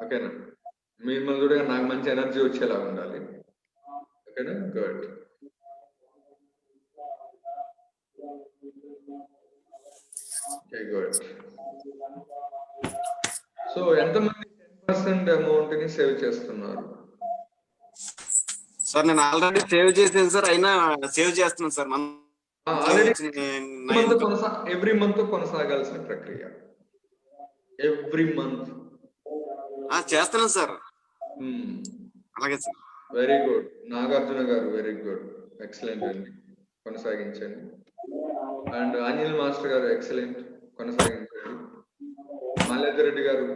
ఓకేనా? మిమ్మల్ని కూడా నాకు మంచి ఎనర్జీ వచ్చేలా ఉండాలి, ఓకేనా? గుడ్. Okay, good. సో ఎంతమంది 10% అమౌంట్ ని సేవ్ చేస్తున్నారు? సార్ నేను ఆల్రెడీ సేవ్ చేసాను సార్, అయినా సేవ్ చేస్తున్నాను సార్. ఎవ్రీ మంత్ కొనసాగాల్సిన ప్రక్రియ. ఎవ్రీ మంత్ చేస్తున్నాను సార్. అలాగే సార్. Very good. నాగార్జున గారు, వెరీ గుడ్, ఎక్సలెంట్ అండి, కొనసాగించండి. అండ్ అనిల్ మాస్టర్ గారు, ఎక్సలెంట్, కొనసాగించండి. మాల్యాద్రెడ్డి గారు,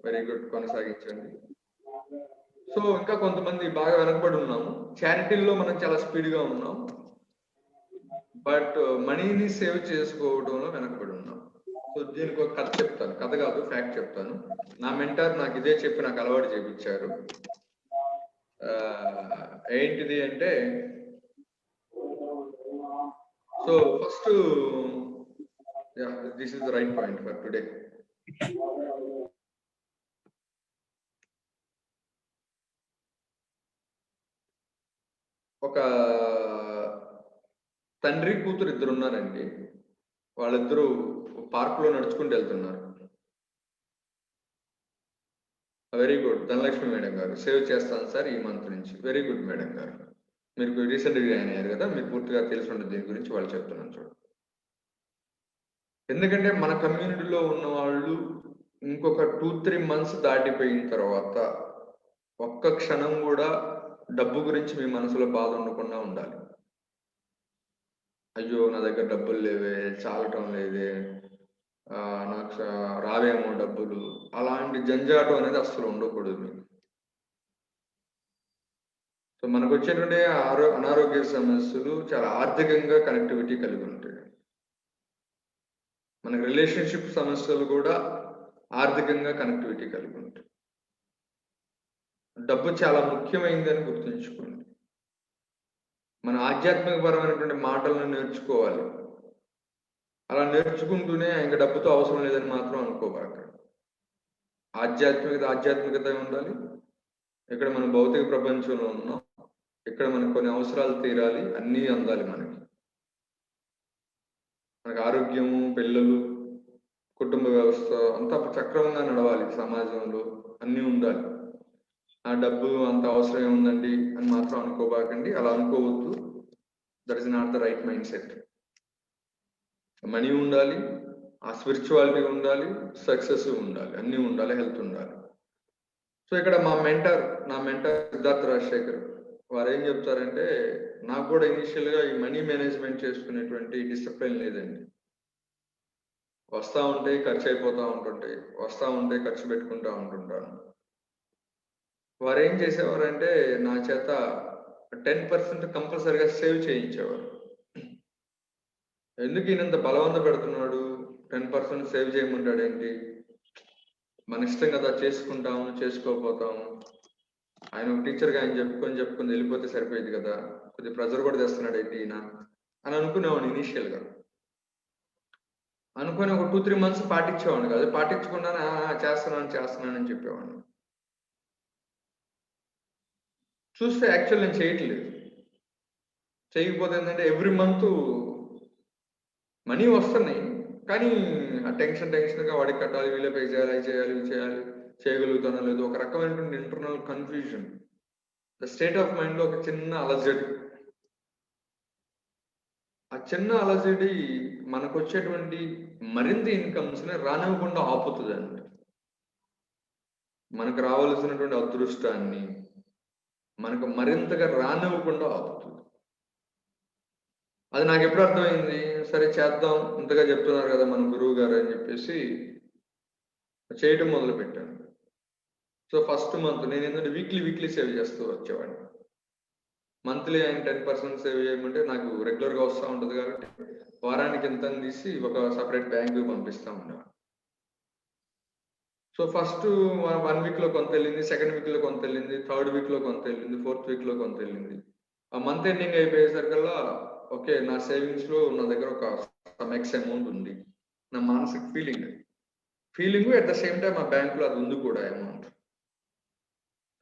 వెరీ గుడ్, కొనసాగించండి. సో ఇంకా కొంతమంది బాగా వెనకబడి ఉన్నాము. చారిటీల్లో మనం చాలా స్పీడ్గా ఉన్నాం, బట్ మనీని సేవ్ చేసుకోవడంలో వెనకబడి ఉన్నాం. సో దీనికి ఒక కథ చెప్తాను, కథ కాదు ఫ్యాక్ట్ చెప్తాను. నా మెంటర్ నాకు ఇదే చెప్పి నాకు అలవాటు చేయించారు. ఏంటిది అంటే, so first this is the right point for today. ఒక తండ్రి కూతురు ఇద్దరు ఉన్నారండి. వాళ్ళిద్దరూ పార్కులో నడుచుకుంటూ వెళ్తున్నారు. వెరీ గుడ్, ధనలక్ష్మి మేడం గారు, సేవ్ చేస్తాను సార్ ఈ మంత్ నుంచి. వెరీ గుడ్ మేడం గారు, మీరు రీసెంట్గా జాయిన్ అయ్యారు కదా, మీరు పూర్తిగా తెలిసి ఉండదు దీని గురించి. వాళ్ళు చెప్తున్నాను చూడండి. ఎందుకంటే మన కమ్యూనిటీలో ఉన్న వాళ్ళు ఇంకొక 2-3 months దాటిపోయిన తర్వాత ఒక్క క్షణం కూడా డబ్బు గురించి మీ మనసులో బాధ ఉండకుండా ఉండాలి. అయ్యో నా దగ్గర డబ్బులు లేవే, చాలటం లేదే, నాకు రావేమో డబ్బులు, అలాంటి జంజాటం అనేది అసలు ఉండకూడదు మీకు. సో మనకు వచ్చేటువంటి అనారోగ్య సమస్యలు చాలా ఆర్థికంగా కనెక్టివిటీ కలిగి ఉంటాయి. మనకు రిలేషన్షిప్ సమస్యలు కూడా ఆర్థికంగా కనెక్టివిటీ కలిగి ఉంటాయి. డబ్బు చాలా ముఖ్యమైనదని గుర్తుంచుకోండి. మన ఆధ్యాత్మిక పరమైనటువంటి మాటలను నేర్చుకోవాలి. అలా నేర్చుకుంటూనే ఇంకా డబ్బుతో అవసరం లేదని మాత్రం అనుకోబాక. ఆధ్యాత్మికత ఉండాలి. ఇక్కడ మనం భౌతిక ప్రపంచంలో ఉన్నాం, ఇక్కడ మనకు కొన్ని అవసరాలు తీరాలి, అన్నీ అందాలి. మనకు ఆరోగ్యము, పిల్లలు, కుటుంబ వ్యవస్థ అంతా సక్రమంగా నడవాలి, సమాజంలో అన్నీ ఉండాలి. ఆ డబ్బు అంత అవసరం ఏముందండి అని మాత్రం అనుకోబాకండి, అలా అనుకోవద్దు. That is not the right mind set. Money ఉండాలి, ఆ స్పిరిచువాలిటీ ఉండాలి, సక్సెస్ ఉండాలి, అన్నీ ఉండాలి, హెల్త్ ఉండాలి. సో ఇక్కడ నా మెంటర్ సిద్ధార్థ రాజశేఖర్ వారు ఏం చెప్తారంటే, నాకు కూడా ఇనిషియల్గా ఈ మనీ మేనేజ్మెంట్ చేసుకునేటువంటి డిసిప్లిన్ లేదండి. వస్తూ ఉంటే ఖర్చు అయిపోతూ ఉంటుంటాయి, వస్తూ ఉంటే ఖర్చు పెట్టుకుంటూ ఉంటుంటాను. వారు ఏం చేసేవారంటే నా చేత 10% కంపల్సరిగా సేవ్ చేయించేవారు. ఎందుకు ఈయనంత బలవంత పెడుతున్నాడు, 10% సేవ్ చేయమంటాడు ఏంటి, మన ఇష్టం కదా, చేసుకుంటాము, చేసుకోకపోతాము. ఆయన ఒక టీచర్గా ఆయన చెప్పుకొని వెళ్ళిపోతే సరిపోయేది కదా, కొద్ది ప్రెజర్ కూడా తెస్తున్నాడు ఏంటి ఈయన అని అనుకునేవాడిని ఇనీషియల్గా. అనుకుని ఒక 2-3 months పాటించేవాడిని కాదు, పాటించకుండానే చేస్తున్నానని చెప్పేవాడిని. చూస్తే యాక్చువల్ నేను చేయట్లేదు. చేయకపోతే ఏంటంటే ఎవ్రీ మంత్ మనీ వస్తున్నాయి, కానీ ఆ టెన్షన్గా వాడికి కట్టాలి, వీళ్ళే పే చేయాలి, అవి చేయాలి, ఇవి చేయాలి, చేయగలుగుతానో లేదు, ఒక రకమైనటువంటి internal confusion, the state of మైండ్లో ఒక చిన్న అలజడి. ఆ చిన్న అలజడి మనకు వచ్చేటువంటి మరింత ఇన్కమ్స్ని రానివ్వకుండా ఆపుతుందండి. మనకు రావాల్సినటువంటి అదృష్టాన్ని మనకు మరింతగా రానివ్వకుండా ఆపుతుంది. అది నాకు ఎప్పుడు అర్థమైంది, సరే చేద్దాం, ఇంతగా చెప్తున్నారు కదా మన గురువు గారు అని చెప్పేసి చేయటం మొదలు పెట్టాను. సో ఫస్ట్ మంత్ నేను ఏంటంటే వీక్లీ సేవ్ చేస్తూ వచ్చేవాడిని. మంత్లీ ఆయన 10% సేవ్ చేయమంటే నాకు రెగ్యులర్గా వస్తూ ఉంటుంది కాబట్టి వారానికి ఎంత తీసి ఒక సపరేట్ బ్యాంకు పంపిస్తూ ఉండేవాడిని. సో ఫస్ట్ 1 weekలో కొంత వెళ్ళింది, 2nd weekలో కొంత వెళ్ళింది, 3rd weekలో కొంత వెళ్ళింది, 4th weekలో కొంత వెళ్ళింది. ఆ మంత్ ఎండింగ్ అయిపోయేసరికల్లా ఓకే, నా సేవింగ్స్లో నా దగ్గర ఒక సమ్ ఎక్స్ అమౌంట్ ఉంది. నా మానసిక feeling at the same time ఆ బ్యాంకులో అది ఉంది కూడా అమౌంట్.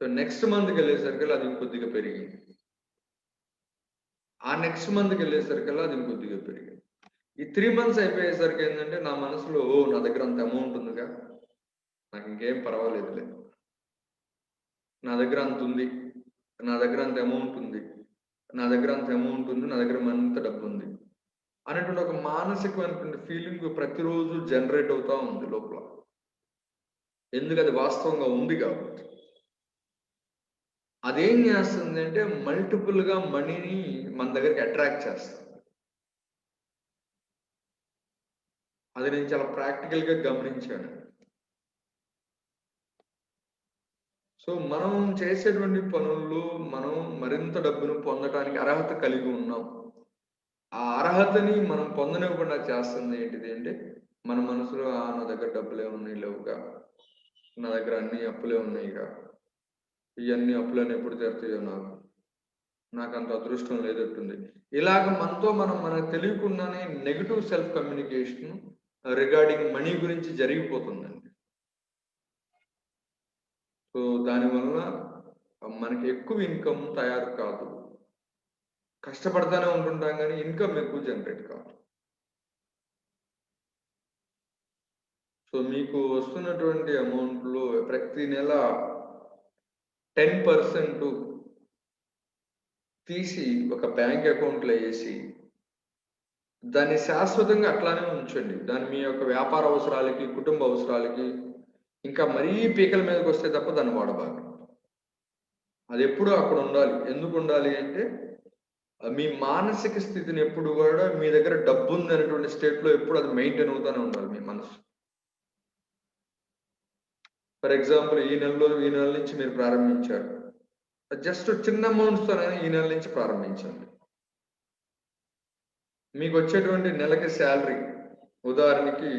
సో నెక్స్ట్ మంత్కి వెళ్ళేసరికల్లా అది ఇంకొద్దిగా పెరిగింది, ఆ నెక్స్ట్ మంత్కి వెళ్ళేసరికల్లా అది ఇంకొద్దిగా పెరిగింది. ఈ 3 months అయిపోయేసరికి ఏంటంటే నా మనసులో నా దగ్గర అంత అమౌంట్ ఉందిగా, నాకు ఇంకేం పర్వాలేదులే, నా దగ్గర అంత ఉంది, నా దగ్గర అంత అమౌంట్ ఉంది, నా దగ్గర మరింత డబ్బు ఉంది అనేటువంటి ఒక మానసికమైనటువంటి ఫీలింగ్ ప్రతిరోజు జనరేట్ అవుతా ఉంది లోపల. ఎందుకు, అది వాస్తవంగా ఉంది కాబట్టి. అదేం చేస్తుంది అంటే మల్టిపుల్గా మనీని మన దగ్గరికి అట్రాక్ట్ చేస్తుంది. అది నేను చాలా ప్రాక్టికల్గా గమనించాను. సో మనం చేసేటువంటి పనుల్లో మనం మరింత డబ్బును పొందడానికి అర్హత కలిగి ఉన్నాం. ఆ అర్హతని మనం పొందనివ్వకుండా చేస్తుంది ఏంటిది అంటే మన మనసులో నా దగ్గర డబ్బులే ఉన్నాయి లేవుగా, నా దగ్గర అన్ని అప్పులే ఉన్నాయిగా, ఇవన్నీ అప్పులని ఎప్పుడు తీరుతాయో, నాకు అంత అదృష్టం లేదట్టుంది. ఇలాగ మనకు తెలియకుండానే negative self communication regarding money గురించి జరిగిపోతుందండి. సో దానివల్ల మనకి ఎక్కువ ఇన్కమ్ తయారు కాదు, కష్టపడతానే ఉంటుంటాం కానీ ఇన్కమ్ ఎక్కువ జనరేట్ కాదు. సో మీకు వస్తున్నటువంటి అమౌంట్లో ప్రతి నెల 10% తీసి ఒక బ్యాంక్ అకౌంట్లో వేసి దాన్ని శాశ్వతంగా అట్లానే ఉంచండి. దాన్ని మీ యొక్క వ్యాపార అవసరాలకి, కుటుంబ అవసరాలకి, ఇంకా మరీ పీకల మీదకి వస్తే తప్ప దాన్ని వాడబాకండి. అది ఎప్పుడూ అక్కడ ఉండాలి. ఎందుకు ఉండాలి అంటే మీ మానసిక స్థితిని ఎప్పుడు కూడా మీ దగ్గర డబ్బు ఉంది అనేటువంటి స్టేట్లో ఎప్పుడు అది మెయింటైన్ అవుతూనే ఉండాలి మీ మనసు. ఫర్ ఎగ్జాంపుల్ ఈ నెల నుంచి మీరు ప్రారంభించారు, జస్ట్ చిన్న అమౌంట్స్తోనే ఈ నెల నుంచి ప్రారంభించండి. మీకు వచ్చేటువంటి నెలకి శాలరీ, ఉదాహరణకి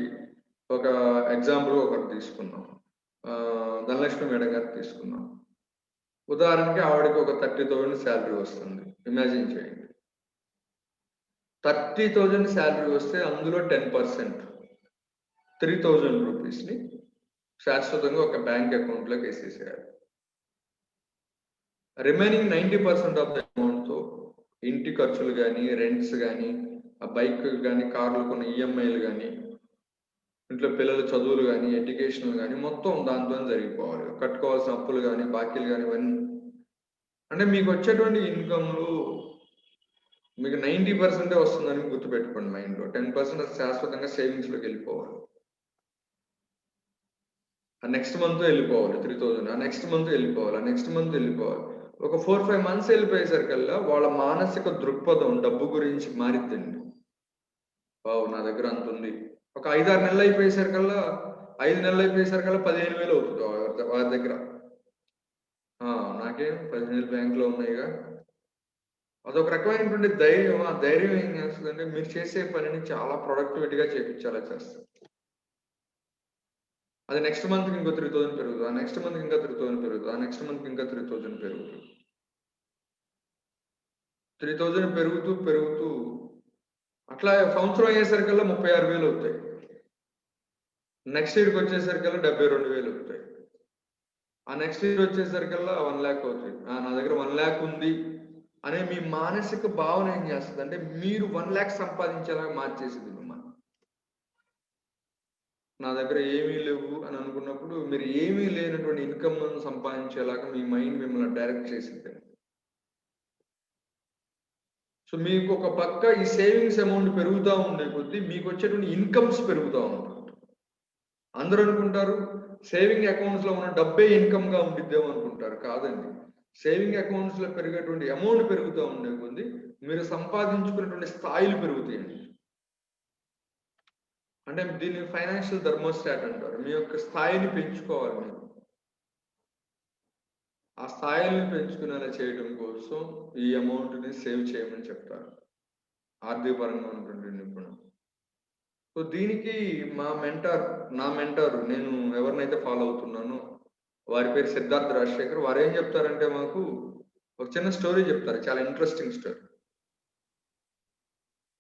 ఒక ఎగ్జాంపుల్ ఒకటి తీసుకున్నాం, ధనలక్ష్మి మేడం గారు తీసుకున్నాం. ఉదాహరణకి ఆవిడకి ఒక 30,000 శాలరీ వస్తుంది. ఇమాజిన్ చేయండి, 30,000 శాలరీ వస్తే అందులో 10% 3,000 రూపీస్ని శాశ్వతంగా ఒక బ్యాంక్ అకౌంట్ లోకి వేసేసేయాలి. రిమైనింగ్ 90% ఆఫ్ ద అమౌంట్ తో ఇంటి ఖర్చులు కానీ, రెంట్స్ కానీ, ఆ బైక్ కానీ, కార్లు కొన్న ఈఎంఐలు కానీ, ఇంట్లో పిల్లల చదువులు కానీ, ఎడ్యుకేషన్ కానీ మొత్తం దాంతో జరిగిపోవాలి. కట్టుకోవాల్సిన అప్పులు కానీ, బాకీలు కానీ ఇవన్నీ. అంటే మీకు వచ్చేటువంటి ఇన్కమ్లు మీకు 90% వస్తుందని గుర్తుపెట్టుకోండి మైండ్లో. 10% శాశ్వతంగా సేవింగ్స్ లోకి వెళ్ళిపోవాలి. ఆ నెక్స్ట్ మంత్ వెళ్ళిపోవాలి 3000, ఆ నెక్స్ట్ మంత్ వెళ్ళిపోవాలి, ఆ నెక్స్ట్ మంత్ వెళ్ళిపోవాలి. ఒక 4-5 months వెళ్ళిపోయేసరికల్లా వాళ్ళ మానసిక దృక్పథం డబ్బు గురించి మారిద్దండి. బావు నా దగ్గర అంత ఉంది. ఒక 5-6 నెలలు అయిపోయేసరికల్లా 5 నెలలు అయిపోయేసరికల్లా 15,000 అవుతుంది వారి దగ్గర. నాకేం 15,000 బ్యాంకులో ఉన్నాయిగా. అదొక రకమైనటువంటి ధైర్యం. ఆ ధైర్యం ఏం చేస్తుందంటే మీరు చేసే పనిని చాలా ప్రొడక్టివిటీగా చేపించాలా చేస్తారు. అది నెక్స్ట్ మంత్కి ఇంకో 3,000 పెరుగుతుంది, ఆ నెక్స్ట్ మంత్కి ఇంకా 3,000 పెరుగుతుంది, ఆ నెక్స్ట్ మంత్కి ఇంకా 3,000 పెరుగుతుంది. 3,000 పెరుగుతూ పెరుగుతూ అట్లా సంవత్సరం అయ్యేసరికల్లా 36,000 అవుతాయి. నెక్స్ట్ ఇయర్కి వచ్చేసరికల్లా 72,000 అవుతాయి. ఆ నెక్స్ట్ ఇయర్ వచ్చేసరికల్లా 1 lakh అవుతాయి. నా దగ్గర 1 lakh ఉంది అనే మీ మానసిక భావన ఏం చేస్తుంది అంటే మీరు 1 lakh సంపాదించేలాగా మార్చేసింది మిమ్మల్ని. నా దగ్గర ఏమీ లేవు అని అనుకున్నప్పుడు మీరు ఏమీ లేనటువంటి ఇన్కమ్ సంపాదించేలాగా మీ మైండ్ మిమ్మల్ని డైరెక్ట్ చేసింది. సో మీకు ఒక పక్క ఈ సేవింగ్స్ అమౌంట్ పెరుగుతూ ఉండే కొద్దీ మీకు వచ్చేటువంటి ఇన్కమ్స్ పెరుగుతూ ఉంటాయి. అందరూ అనుకుంటారు సేవింగ్ అకౌంట్స్ లో ఉన్న డబ్బే ఇన్కమ్ గా ఉండిద్దేమో అనుకుంటారు. కాదండి, సేవింగ్ అకౌంట్స్ లో పెరిగేటువంటి అమౌంట్ పెరుగుతూ ఉండే కొద్దీ మీరు సంపాదించుకునేటువంటి స్థాయిలు పెరుగుతాయండి. అంటే దీన్ని ఫైనాన్షియల్ థర్మోస్టాట్ అంటారు. మీ యొక్క స్థాయిని పెంచుకోవాలి. మీరు ఆ స్థాయిని పెంచుకునేలా చేయడం కోసం ఈ అమౌంట్ని సేవ్ చేయమని చెప్తారు ఆర్థిక పరంగా ఉన్నటువంటి నిపుణులు. సో దీనికి నా మెంటర్ నేను ఎవరినైతే ఫాలో అవుతున్నానో వారి పేరు సిద్ధార్థ రాజశేఖర్. వారు ఏం చెప్తారంటే మాకు ఒక చిన్న స్టోరీ చెప్తారు, చాలా ఇంట్రెస్టింగ్ స్టోరీ.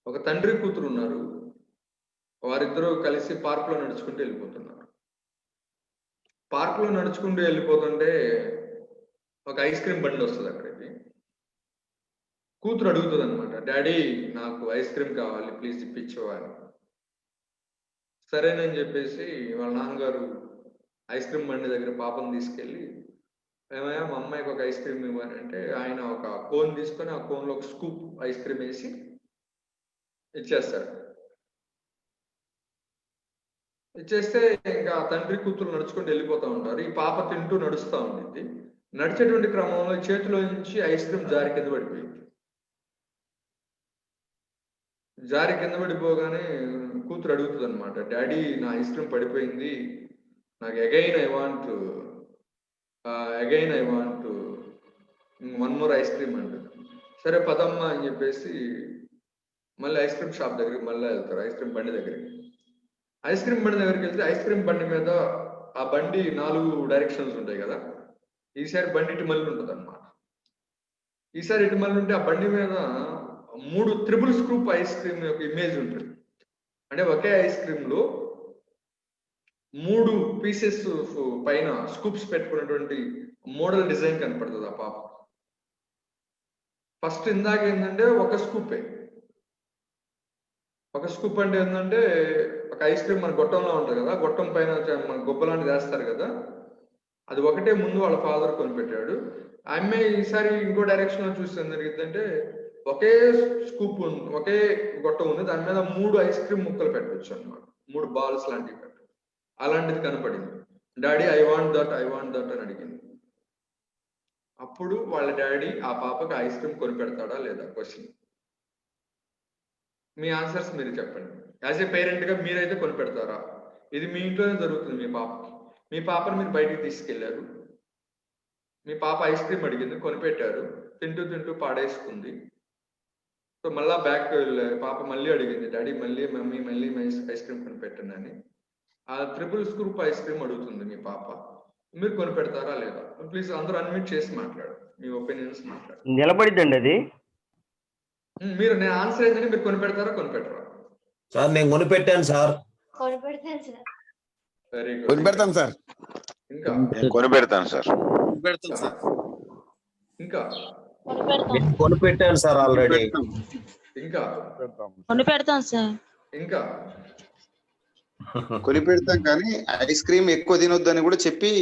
ఒక తండ్రి కూతురు ఉన్నారు. వారిద్దరూ కలిసి పార్క్ లో నడుచుకుంటూ వెళ్ళిపోతున్నారు. పార్క్ లో నడుచుకుంటూ వెళ్ళిపోతుంటే ఒక ఐస్ క్రీమ్ బండి వస్తుంది అక్కడికి. కూతురు అడుగుతుంది అనమాట, డాడీ నాకు ఐస్ క్రీమ్ కావాలి, ప్లీజ్ ఇప్పించవాలి. సరేనని చెప్పేసి వాళ్ళ నాన్నగారు ఐస్ క్రీమ్ బండి దగ్గర పాపను తీసుకెళ్ళి, ఏమయ్యా మా అమ్మాయికి ఒక ఐస్ క్రీమ్ ఇవ్వని అంటే ఆయన ఒక కోన్ తీసుకొని ఆ కోన్లో ఒక స్కూప్ ఐస్ క్రీమ్ వేసి ఇచ్చేస్తాడు. ఇచ్చేస్తే ఇంకా తండ్రి కూతురు నడుచుకుంటూ వెళ్ళిపోతూ ఉంటారు. ఈ పాప తింటూ నడుస్తూ ఉండింది. నడిచేటువంటి క్రమంలో చేతిలో నుంచి ఐస్ క్రీమ్ జారి కింద పడిపోయింది. జారి కింద పడిపోగానే కూతురు అడుగుతుంది అనమాట, డాడీ నా ఐస్ క్రీమ్ పడిపోయింది, నాకు again I want 1 more ice cream అంటుంది. సరే పదమ్మా అని చెప్పేసి మళ్ళీ ఐస్ క్రీమ్ షాప్ దగ్గరికి మళ్ళీ వెళ్తారు. ఐస్ క్రీమ్ బండి దగ్గరికి వెళ్తే ఐస్ క్రీమ్ బండి మీద ఆ బండి 4 డైరెక్షన్స్ ఉంటాయి కదా. ఈసారి బండి ఇటు మళ్ళీ ఉంటుంది అనమాట. ఈసారి ఇటు మళ్ళీ ఉంటే ఆ బండి మీద 3 ట్రిపుల్ స్కూప్ ఐస్ క్రీమ్ యొక్క ఇమేజ్ ఉంటుంది. అంటే ఒకే ఐస్ క్రీమ్ లో 3 పీసెస్ పైన స్కూప్స్ పెట్టుకున్నటువంటి మోడల్ డిజైన్ కనపడుతుంది ఆ పాప. ఫస్ట్ ఇందాక ఏంటంటే ఒక స్కూప్ అంటే ఏంటంటే ఒక ఐస్ క్రీమ్ మన గొట్టంలో ఉంటుంది కదా, గొట్టం పైన మన గొప్పలాంటిది వేస్తారు కదా, అది ఒకటే ముందు వాళ్ళ ఫాదర్ కొనిపెట్టాడు. ఆ అమ్మాయి ఈసారి ఇంకో డైరెక్షన్ లో చూస్తే ఏం జరిగిందంటే ఒకే స్కూప్ ఉంది, ఒకే గొట్టం ఉంది, దాని మీద 3 ఐస్ క్రీమ్ ముక్కలు పెట్టవచ్చు అనమాట, 3 బాల్స్ లాంటివి పెట్టచ్చు. అలాంటిది కనపడింది. డాడీ ఐ వాంట్ దట్ అని అడిగింది. అప్పుడు వాళ్ళ డాడీ ఆ పాపకి ఐస్ క్రీమ్ కొనిపెడతాడా లేదా క్వశ్చన్. మీ ఆన్సర్స్ మీరు చెప్పండి. యాజ్ ఏ పేరెంట్ గా మీరైతే కొనిపెడతారా? ఇది మీ ఇంట్లోనే జరుగుతుంది. మీ పాపని మీరు బయటికి తీసుకెళ్లారు, మీ పాప ఐస్ క్రీమ్ అడిగింది, కొనిపెట్టారు, తింటూ పాడేసుకుంది. సో మళ్ళా బ్యాక్ వెళ్ళారు, పాప మళ్ళీ అడిగింది, డాడీ మమ్మీ మళ్ళీ ఐస్ క్రీమ్ కొనిపెట్టండి అని. ఆ ట్రిపుల్ స్కూప్ ఐస్ క్రీమ్ అడుగుతుంది మీ పాప, మీరు కొనిపెడతారా లేదా? ప్లీజ్ అందరూ అన్మ్యూట్ చేసి మాట్లాడు, మీ ఒపీనియన్స్ మాట్లాడు. నిలబడిద్దండి అది. నేను ఆన్సర్ ఏంటంటే మీరు కొనిపెడతారా కొనిపెట్టరా? సార్ నేను కొనిపెట్టాను సార్. వెరీ కొని గుడ్. పెడతాం సార్. ఇంకా నేను కొని పెడతాను సార్. పెడతాం సార్. ఇంకా నేను కొని పెట్టాను సార్ ఆల్రెడీ. ఇంకా పెడతాం. కొని పెడతాం సార్. ఇంకా కొని పెడతాం కానీ ఐస్ క్రీమ్ ఎక్కువ తినొద్దని కూడా చెప్పి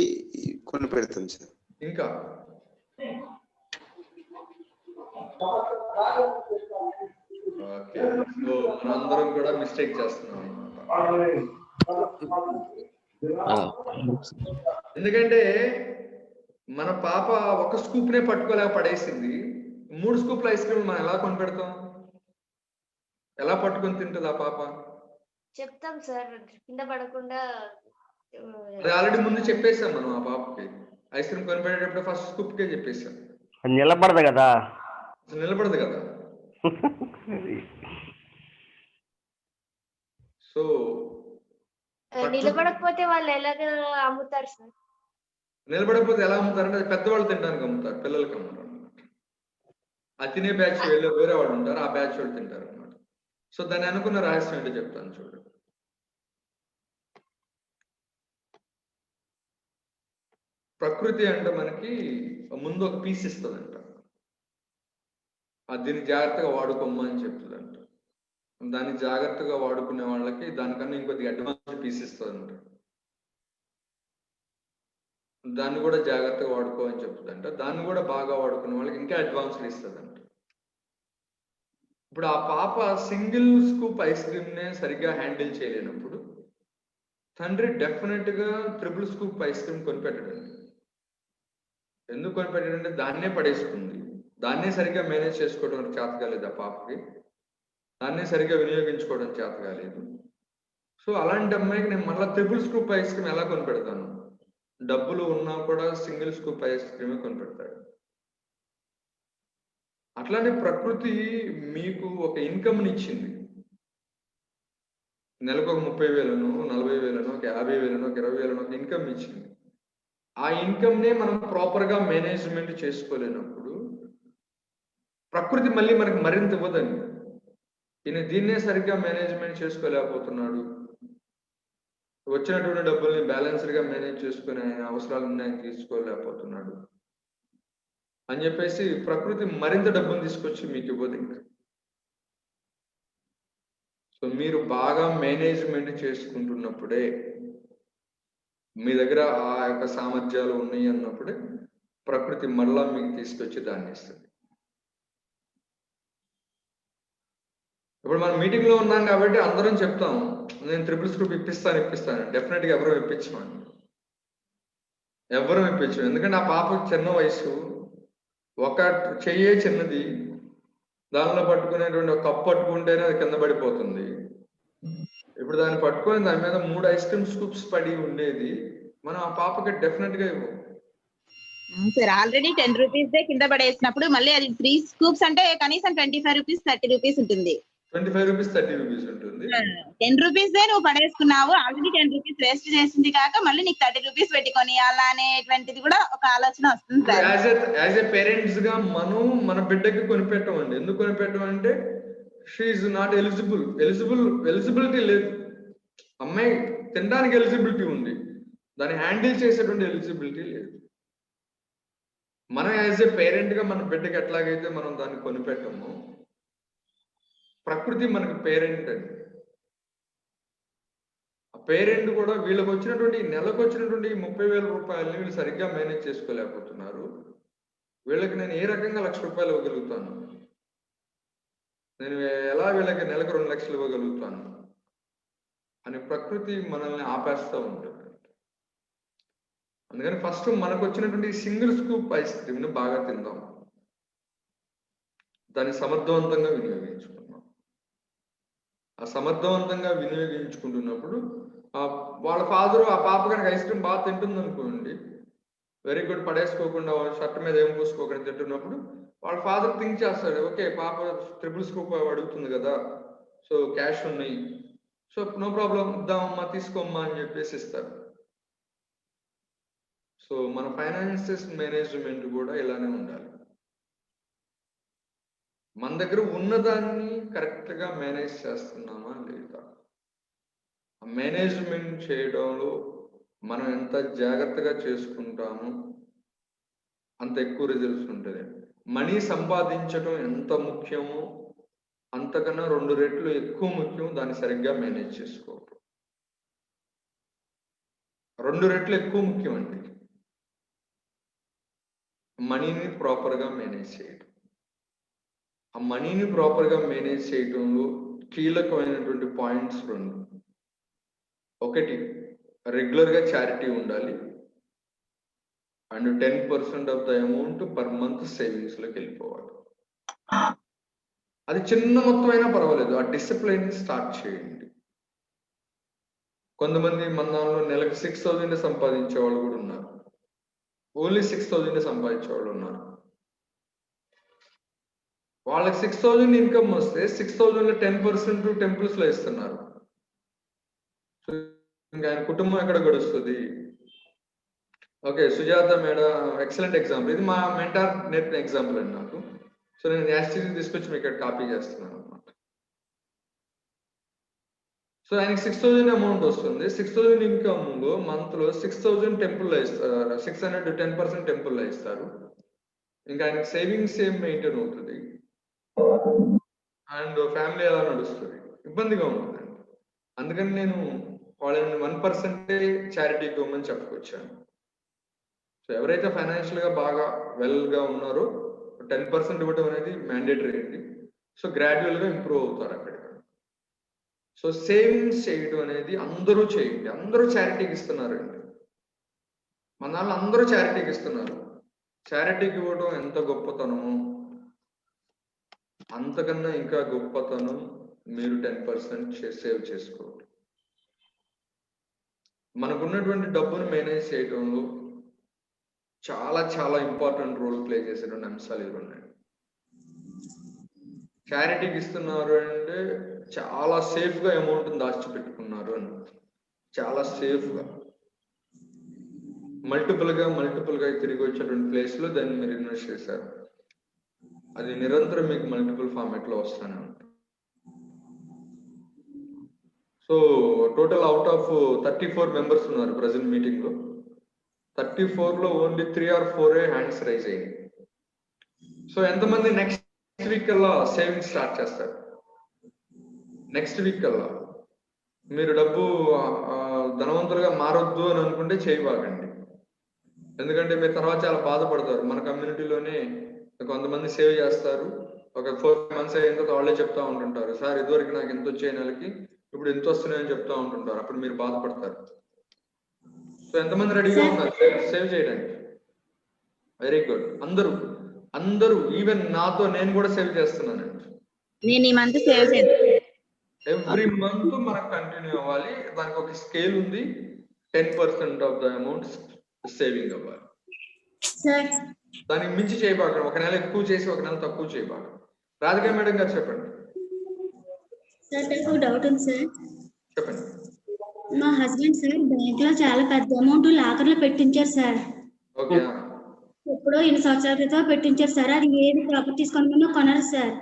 కొని పెడతాం సార్. ఇంకా ఓకే. సో మనందరం కూడా మిస్టేక్ చేస్తున్నాం అన్నమాట. ఎందుకంటే మన పాప ఒక స్కూప్ నే పట్టుకోలేక పడేసింది. 3 స్కూప్ల ఐస్ క్రీమ్ మనం ఎలా కొని పెడతాం? ఎలా పట్టుకొని తింటుంది ఆ పాప? చెప్తాం సార్, కింద పడకుండా. అది ఆల్రెడీ ముందు చెప్పేసాం మనం ఆ పాపకి. ఐస్ క్రీమ్ కొని పెట్టేటప్పుడు ఫస్ట్ స్కూప్ కే చెప్పేసాం. నిలబడదు కదా. అసలు నిలబడదు కదా. సో నిలబడకపోతే వాళ్ళు ఎలాగ అమ్ముతారు సార్? నిలబడకపోతే ఎలా అమ్ముతారంటే అది పెద్దవాళ్ళు తినడానికి అమ్ముతారు, పిల్లలకి అమ్ముతారు అన్నమాట. ఆ తినే బ్యాచ్ వేరే వాళ్ళు ఉంటారు, ఆ బ్యాచ్ వాళ్ళు తింటారు అనమాట. సో దాన్ని అనుకున్న రహస్యం ఏంటో చెప్తాను చూడండి. ప్రకృతి అంటే మనకి ముందు ఒక పీస్ ఇస్తుందంట. దీన్ని జాగ్రత్తగా వాడుకోమని చెప్తుందంట. దాన్ని జాగ్రత్తగా వాడుకునే వాళ్ళకి దానికన్నా ఇంకొద్దిగా అడ్వాన్స్ పీస్ ఇస్తుందంట. దాన్ని కూడా జాగ్రత్తగా వాడుకో అని చెప్తుందంట. దాన్ని కూడా బాగా వాడుకునే వాళ్ళకి ఇంకా అడ్వాన్స్డ్ ఇస్తుందంట. ఇప్పుడు ఆ పాప సింగిల్ స్కూప్ ఐస్ క్రీమ్ నే సరిగ్గా హ్యాండిల్ చేయలేనప్పుడు తండ్రి డెఫినెట్ గా 3 స్కూప్ ఐస్ క్రీమ్ కొనిపెట్టడండి. ఎందుకు కొనిపెట్టాడంటే దాన్నే పడేసుకుంది. దాన్నే సరిగ్గా మేనేజ్ చేసుకోవడం చేత కాలేదు ఆ పాపకి. దాన్నే సరిగ్గా వినియోగించుకోవడం చేత కాలేదు. సో అలాంటి అమ్మాయికి నేను మళ్ళీ 3 స్కూప్ ఐస్ క్రీమ్ ఎలా కొనిపెడతాను? డబ్బులు ఉన్నా కూడా సింగిల్ స్కూప్ ఐస్ క్రీమే కొనిపెడతాడు. అట్లానే ప్రకృతి మీకు ఒక ఇన్కమ్ని ఇచ్చింది. నెలకు ఒక 30,000, 40,000, ఒక 50,000, ఒక 20,000 ఒక ఇన్కమ్ ఇచ్చింది. ఆ ఇన్కమ్ నే మనం ప్రాపర్ గా మేనేజ్మెంట్ చేసుకోలేనప్పుడు ప్రకృతి మళ్ళీ మనకి మరింత ఇవ్వదండి. ఈయన దీన్నే సరిగ్గా మేనేజ్మెంట్ చేసుకోలేకపోతున్నాడు, వచ్చినటువంటి డబ్బుల్ని బ్యాలెన్స్డ్ గా మేనేజ్ చేసుకుని ఆయన అవసరాలు ఆయన తీసుకోలేకపోతున్నాడు అని చెప్పేసి ప్రకృతి మరింత డబ్బును తీసుకొచ్చి మీకు ఇవ్వదు ఇంకా. సో మీరు బాగా మేనేజ్మెంట్ చేసుకుంటున్నప్పుడే, మీ దగ్గర ఆ యొక్క సామర్థ్యాలు ఉన్నాయి అన్నప్పుడే ప్రకృతి మరలా మీకు తీసుకొచ్చి దాన్ని ఇస్తుంది. ఇప్పుడు మనం మీటింగ్ లో ఉన్నాం కాబట్టి అందరం చెప్తాం, నేను 3 స్కూప్ ఇప్పిస్తాను. డెఫినెట్ గా ఎవరూ ఇప్పించమండి, ఎవరూ ఇప్పించం. ఎందుకంటే ఆ పాపకి చిన్న వయసు, ఒక చెయ్యే చిన్నది, దానిలో పట్టుకునేటువంటి ఒక కప్పు పట్టుకుంటేనే అది కింద పడిపోతుంది. ఇప్పుడు దాన్ని పట్టుకొని దాని మీద 3 ఐస్ క్రీమ్ స్కూప్స్ పడి ఉండేది మనం ఆ పాపకి డెఫినెట్ గా ఇవ్వం సార్. ఆల్రెడీ 10 రూపీస్ కింద పడేసినప్పుడు మళ్ళీ అది 3 స్కూప్స్ అంటే కనీసం 25 రూపీస్ 30 రూపీస్ ఉంటుంది. 25 రూపీస్ 30 రూపీస్ ఉంటుంది. 10 రూపీస్ నువ్వు పడేసుకున్నావు, ఆల్రెడీ 10 రూపీస్ వేస్ట్ చేసింది కాక మళ్ళీ నీకు 30 రూపీస్ పెట్టుకొని అలా అనేటువంటిది కూడా ఒక ఆలోచన వస్తుంది సార్. యాజ్ ఎ పేరెంట్స్ గా మనం మన బిడ్డకి కొనిపెట్టమండి. ఎందుకు కొనిపెట్టమంటే షీఈ్ నాట్ ఎలిజిబిలిటీ లేదు. అమ్మాయి తినడానికి ఎలిజిబిలిటీ ఉంది, దాన్ని హ్యాండిల్ చేసేటువంటి ఎలిజిబిలిటీ లేదు. మనం యాజ్ ఎ పేరెంట్ గా మన బిడ్డకి ఎట్లాగైతే మనం దాన్ని కొనిపెట్టము, ప్రకృతి మనకు పేరెంట్ అండి. ఆ పేరెంట్ కూడా వీళ్ళకి వచ్చినటువంటి నెలకు వచ్చినటువంటి 30,000 రూపాయలని వీళ్ళు సరిగ్గా మేనేజ్ చేసుకోలేకపోతున్నారు. వీళ్ళకి నేను ఏ రకంగా 1,00,000 రూపాయలు ఇవ్వగలుగుతాను, నేను ఎలా వీళ్ళకి నెలకు 2 లక్షలు ఇవ్వగలుగుతాను అని ప్రకృతి మనల్ని ఆపేస్తూ ఉంటుంది. అందుకని ఫస్ట్ మనకు వచ్చినటువంటి సింగిల్ స్కూప్ ఐస్ క్రీమ్ ని బాగా తిందాం, దాన్ని సమర్థవంతంగా వినియోగించుకుందాం. ఆ సమర్థవంతంగా వినియోగించుకుంటున్నప్పుడు వాళ్ళ ఫాదరు ఆ పాప కనుక ఐస్ క్రీమ్ బాగా తింటుంది అనుకోండి, వెరీ గుడ్, పడేసుకోకుండా షర్ట్ మీద ఏం పూసుకోకుండా తింటున్నప్పుడు వాళ్ళ ఫాదర్ థింక్ చేస్తాడు, ఓకే పాప 3 స్కూప్ అడుగుతుంది కదా, సో క్యాష్ ఉన్నాయి, సో నో ప్రాబ్లం, ఇద్దామమ్మా తీసుకోమ్మా అని చెప్పేసి ఇస్తారు. సో మన ఫైనాన్సెస్ మేనేజ్మెంట్ కూడా ఇలానే ఉండాలి. మన దగ్గర ఉన్నదాన్ని కరెక్ట్ గా మేనేజ్ చేస్తున్నామా లేదా, మేనేజ్మెంట్ చేయడంలో మనం ఎంత జాగ్రత్తగా చేసుకుంటామో అంత ఎక్కువ రిజల్ట్స్ ఉంటుంది. మనీ సంపాదించడం ఎంత ముఖ్యమో అంతకన్నా 2 రెట్లు ఎక్కువ ముఖ్యం దాన్ని సరిగ్గా మేనేజ్ చేసుకోవడం. 2 రెట్లు ఎక్కువ ముఖ్యం అండి మనీని ప్రాపర్గా మేనేజ్ చేయడం. ఆ మనీని ప్రాపర్గా మేనేజ్ చేయడంలో కీలకమైనటువంటి పాయింట్స్ 2. ఒకటి, రెగ్యులర్గా చారిటీ ఉండాలి. And 10% of the amount per month సేవింగ్స్లోకి వెళ్ళిపోవాలి. అది చిన్న మొత్తం అయినా పర్వాలేదు, ఆ డిసిప్లైన్ స్టార్ట్ చేయండి. కొంతమంది మన దానిలో నెలకు 6,000 సంపాదించే వాళ్ళు కూడా ఉన్నారు. ఓన్లీ 6,000 సంపాదించే వాళ్ళు ఉన్నారు. వాళ్ళకి 6,000 ఇన్కమ్ వస్తే 6,000 10% టెంపుల్స్ లో ఇస్తున్నారు. సో ఇంకా ఆయన కుటుంబం ఎక్కడ గడుస్తుంది? Okay, Sujatha madam excellent example. ఇది మా మెంటార్ నేర్పిన ఎగ్జాంపుల్ అండి నాకు. సో నేను యాక్చువల్లీ తీసుకొచ్చి మీకు ఇక్కడ కాపీ చేస్తున్నాను అనమాట. సో ఆయనకి 6,000 అమౌంట్ వస్తుంది. 6,000 ఇన్కమ్ లో మంత్ లో 6,000 టెంపుల్ లో ఇస్తారు, 600 10% టెంపుల్ లో ఇస్తారు. ఇంకా ఆయనకి సేవింగ్స్ ఏం మెయింటైన్ అవుతుంది అండ్ ఫ్యామిలీ ఎలా నడుస్తుంది? ఇబ్బందిగా ఉంటుందండి. అందుకని నేను వాళ్ళని 1% చారిటీకి ఇవ్వమని చెప్పుకొచ్చాను. సో ఎవరైతే ఫైనాన్షియల్ గా బాగా వెల్ గా ఉన్నారో 10% ఇవ్వడం అనేది మ్యాండేటరీ అండి. సో గ్రాడ్యువల్ గా ఇంప్రూవ్ అవుతారు అక్కడ. సో సేవింగ్స్ చేయడం అనేది అందరూ చేయండి. అందరూ చారిటీకి ఇస్తున్నారండి. మన వాళ్ళు అందరూ చారిటీకి ఇస్తున్నారు. చారిటీకి ఇవ్వడం ఎంత గొప్పతనమో అంతకన్నా ఇంకా గొప్పతనం మీరు 10% సేవ్ చేసుకోవడం. మనకున్నటువంటి డబ్బును మేనేజ్ చేయడంలో చాలా చాలా ఇంపార్టెంట్ రోల్ ప్లే చేసేటువంటి అంశాలు ఇవి ఉన్నాయి. చారిటీకి ఇస్తున్నారు అంటే చాలా సేఫ్ గా అమౌంట్ దాచిపెట్టుకున్నారు అని, చాలా సేఫ్ గా మల్టిపుల్ గా తిరిగి వచ్చేటువంటి ప్లేస్ లో దాన్ని మీరు ఇన్వెస్ట్ చేశారు. అది నిరంతరం మీకు మల్టిపుల్ ఫార్మాట్ లో వస్తూనే ఉంటుంది. So total out of 34 members ఉన్నారు ప్రజెంట్ మీటింగ్ లో. 34 లో ఓన్లీ 3 or 4 హ్యాండ్స్ రైజ్ అయ్యాయి. సో ఎంతమంది నెక్స్ట్ వీక్ కల్లా సేవింగ్స్ స్టార్ట్ చేస్తారు? నెక్స్ట్ వీక్ కల్లా మీరు డబ్బు ధనవంతులుగా మారొద్దు అని అనుకుంటే చేయబాకండి. ఎందుకంటే మీరు తర్వాత చాలా బాధపడతారు. మన కమ్యూనిటీలోనే కొంతమంది సేవ్ చేస్తారు, ఒక 4 months అయిన తర్వాత వాళ్ళే చెప్తా ఉంటుంటారు, సార్ ఇదివరకు నాకు ఎంత వచ్చే నెలకి ఇప్పుడు ఎంత వస్తున్నాయని చెప్తా ఉంటుంటారు. అప్పుడు మీరు బాధపడతారు. సో ఎంతమంది రెడీగా ఉన్నారు సేవ్ చేయడానికి? Very good. అందరూ ఈవెన్ నాతో నేను కూడా సేవ్ చేస్తున్నానండి. నేను ఈ మంత్ సేవ్ చేస్తాను. ఎవ్రీ మంత్ మనకు కంటిన్యూ అవ్వాలి. దానికి ఒక స్కేల్ ఉంది. 10% ఆఫ్ ద అమౌంట్ సేవింగ్ అవ్వాలి. దానికి మించి చేయబాకండి. ఒక నెల ఎక్కువ చేసి ఒక నెల తక్కువ చేయబాకండి. రాధికా మేడం గారు చెప్పండి. సార్ నాకు డౌట్ ఉంది సార్. చెప్పండి. మా హస్బెండ్ సార్ బ్యాంక్ లో చాలా పెద్ద అమౌంట్ లాకర్ లో పెట్టించారు సార్. ఓకే. ఎప్పుడో 2 సంవత్సరాల క్రితం పెట్టించారు సార్. అది ఏది ప్రాపర్టీస్ కొనరు సార్.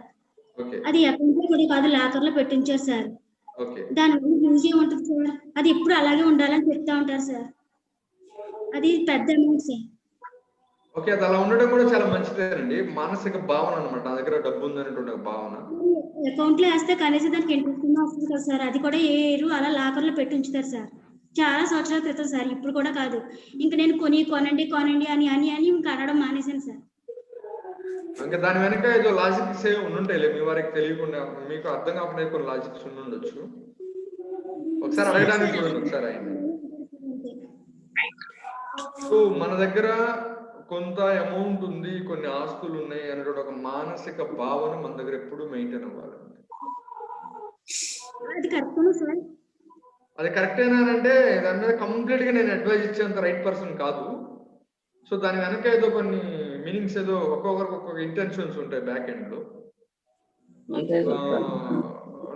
అది అకౌంట్ లో కూడా కాదు, లాకర్ లో పెట్టించారు సార్. దాని వల్ల యూజ్ ఏముంటుంది సార్? అది ఎప్పుడు అలాగే ఉండాలని చెప్తా ఉంటారు సార్. అది పెద్ద అమౌంట్ సార్. ఓకే, అది అలా ఉండడం కూడా చాలా మంచిదేనండి. మానసిక భావన అనమాట, నా దగ్గర డబ్బు ఉందనేటువంటి భావన. అకౌంట్ లో వేస్తే కనీసం దానికి ఇంట్రెస్ట్ వస్తుంది కదా సార్. అది కూడా ఏరు అలా లాకర్ లో పెట్టి ఉంచుతారు సార్. చాలా సంవత్సరాల క్రితం సార్, ఇప్పుడు కూడా కాదు. ఇంకా నేను కొనండి అని ఇంకా అనడం మానేశాను సార్. ఇంకా దాని వెనక ఏదో లాజిక్స్ ఉండుంటాయి, మీ వారికి తెలియకుండా, మీకు అర్థం కాకుండా కొన్ని లాజిక్స్ ఉండొచ్చు. ఒకసారి అడగడానికి చూడండి ఒకసారి ఆయన. సో మన దగ్గర కొంత అమౌంట్ ఉంది, కొన్ని ఆస్తులు ఉన్నాయి అనేటువంటి ఒక మానసిక భావన మన దగ్గర ఎప్పుడు మెయింటైన్ అవ్వాలి. అది కరెక్టేనా అంటే దాని మీద కంప్లీట్ గా నేను అడ్వైజ్ ఇచ్చేంత రైట్ పర్సన్ కాదు. సో దాని వెనక ఏదో కొన్ని మీనింగ్స్, ఏదో ఒక్కొక్కరికి ఒక్కొక్క ఇంటెన్షన్స్ ఉంటాయి బ్యాక్ ఎండ్ లో.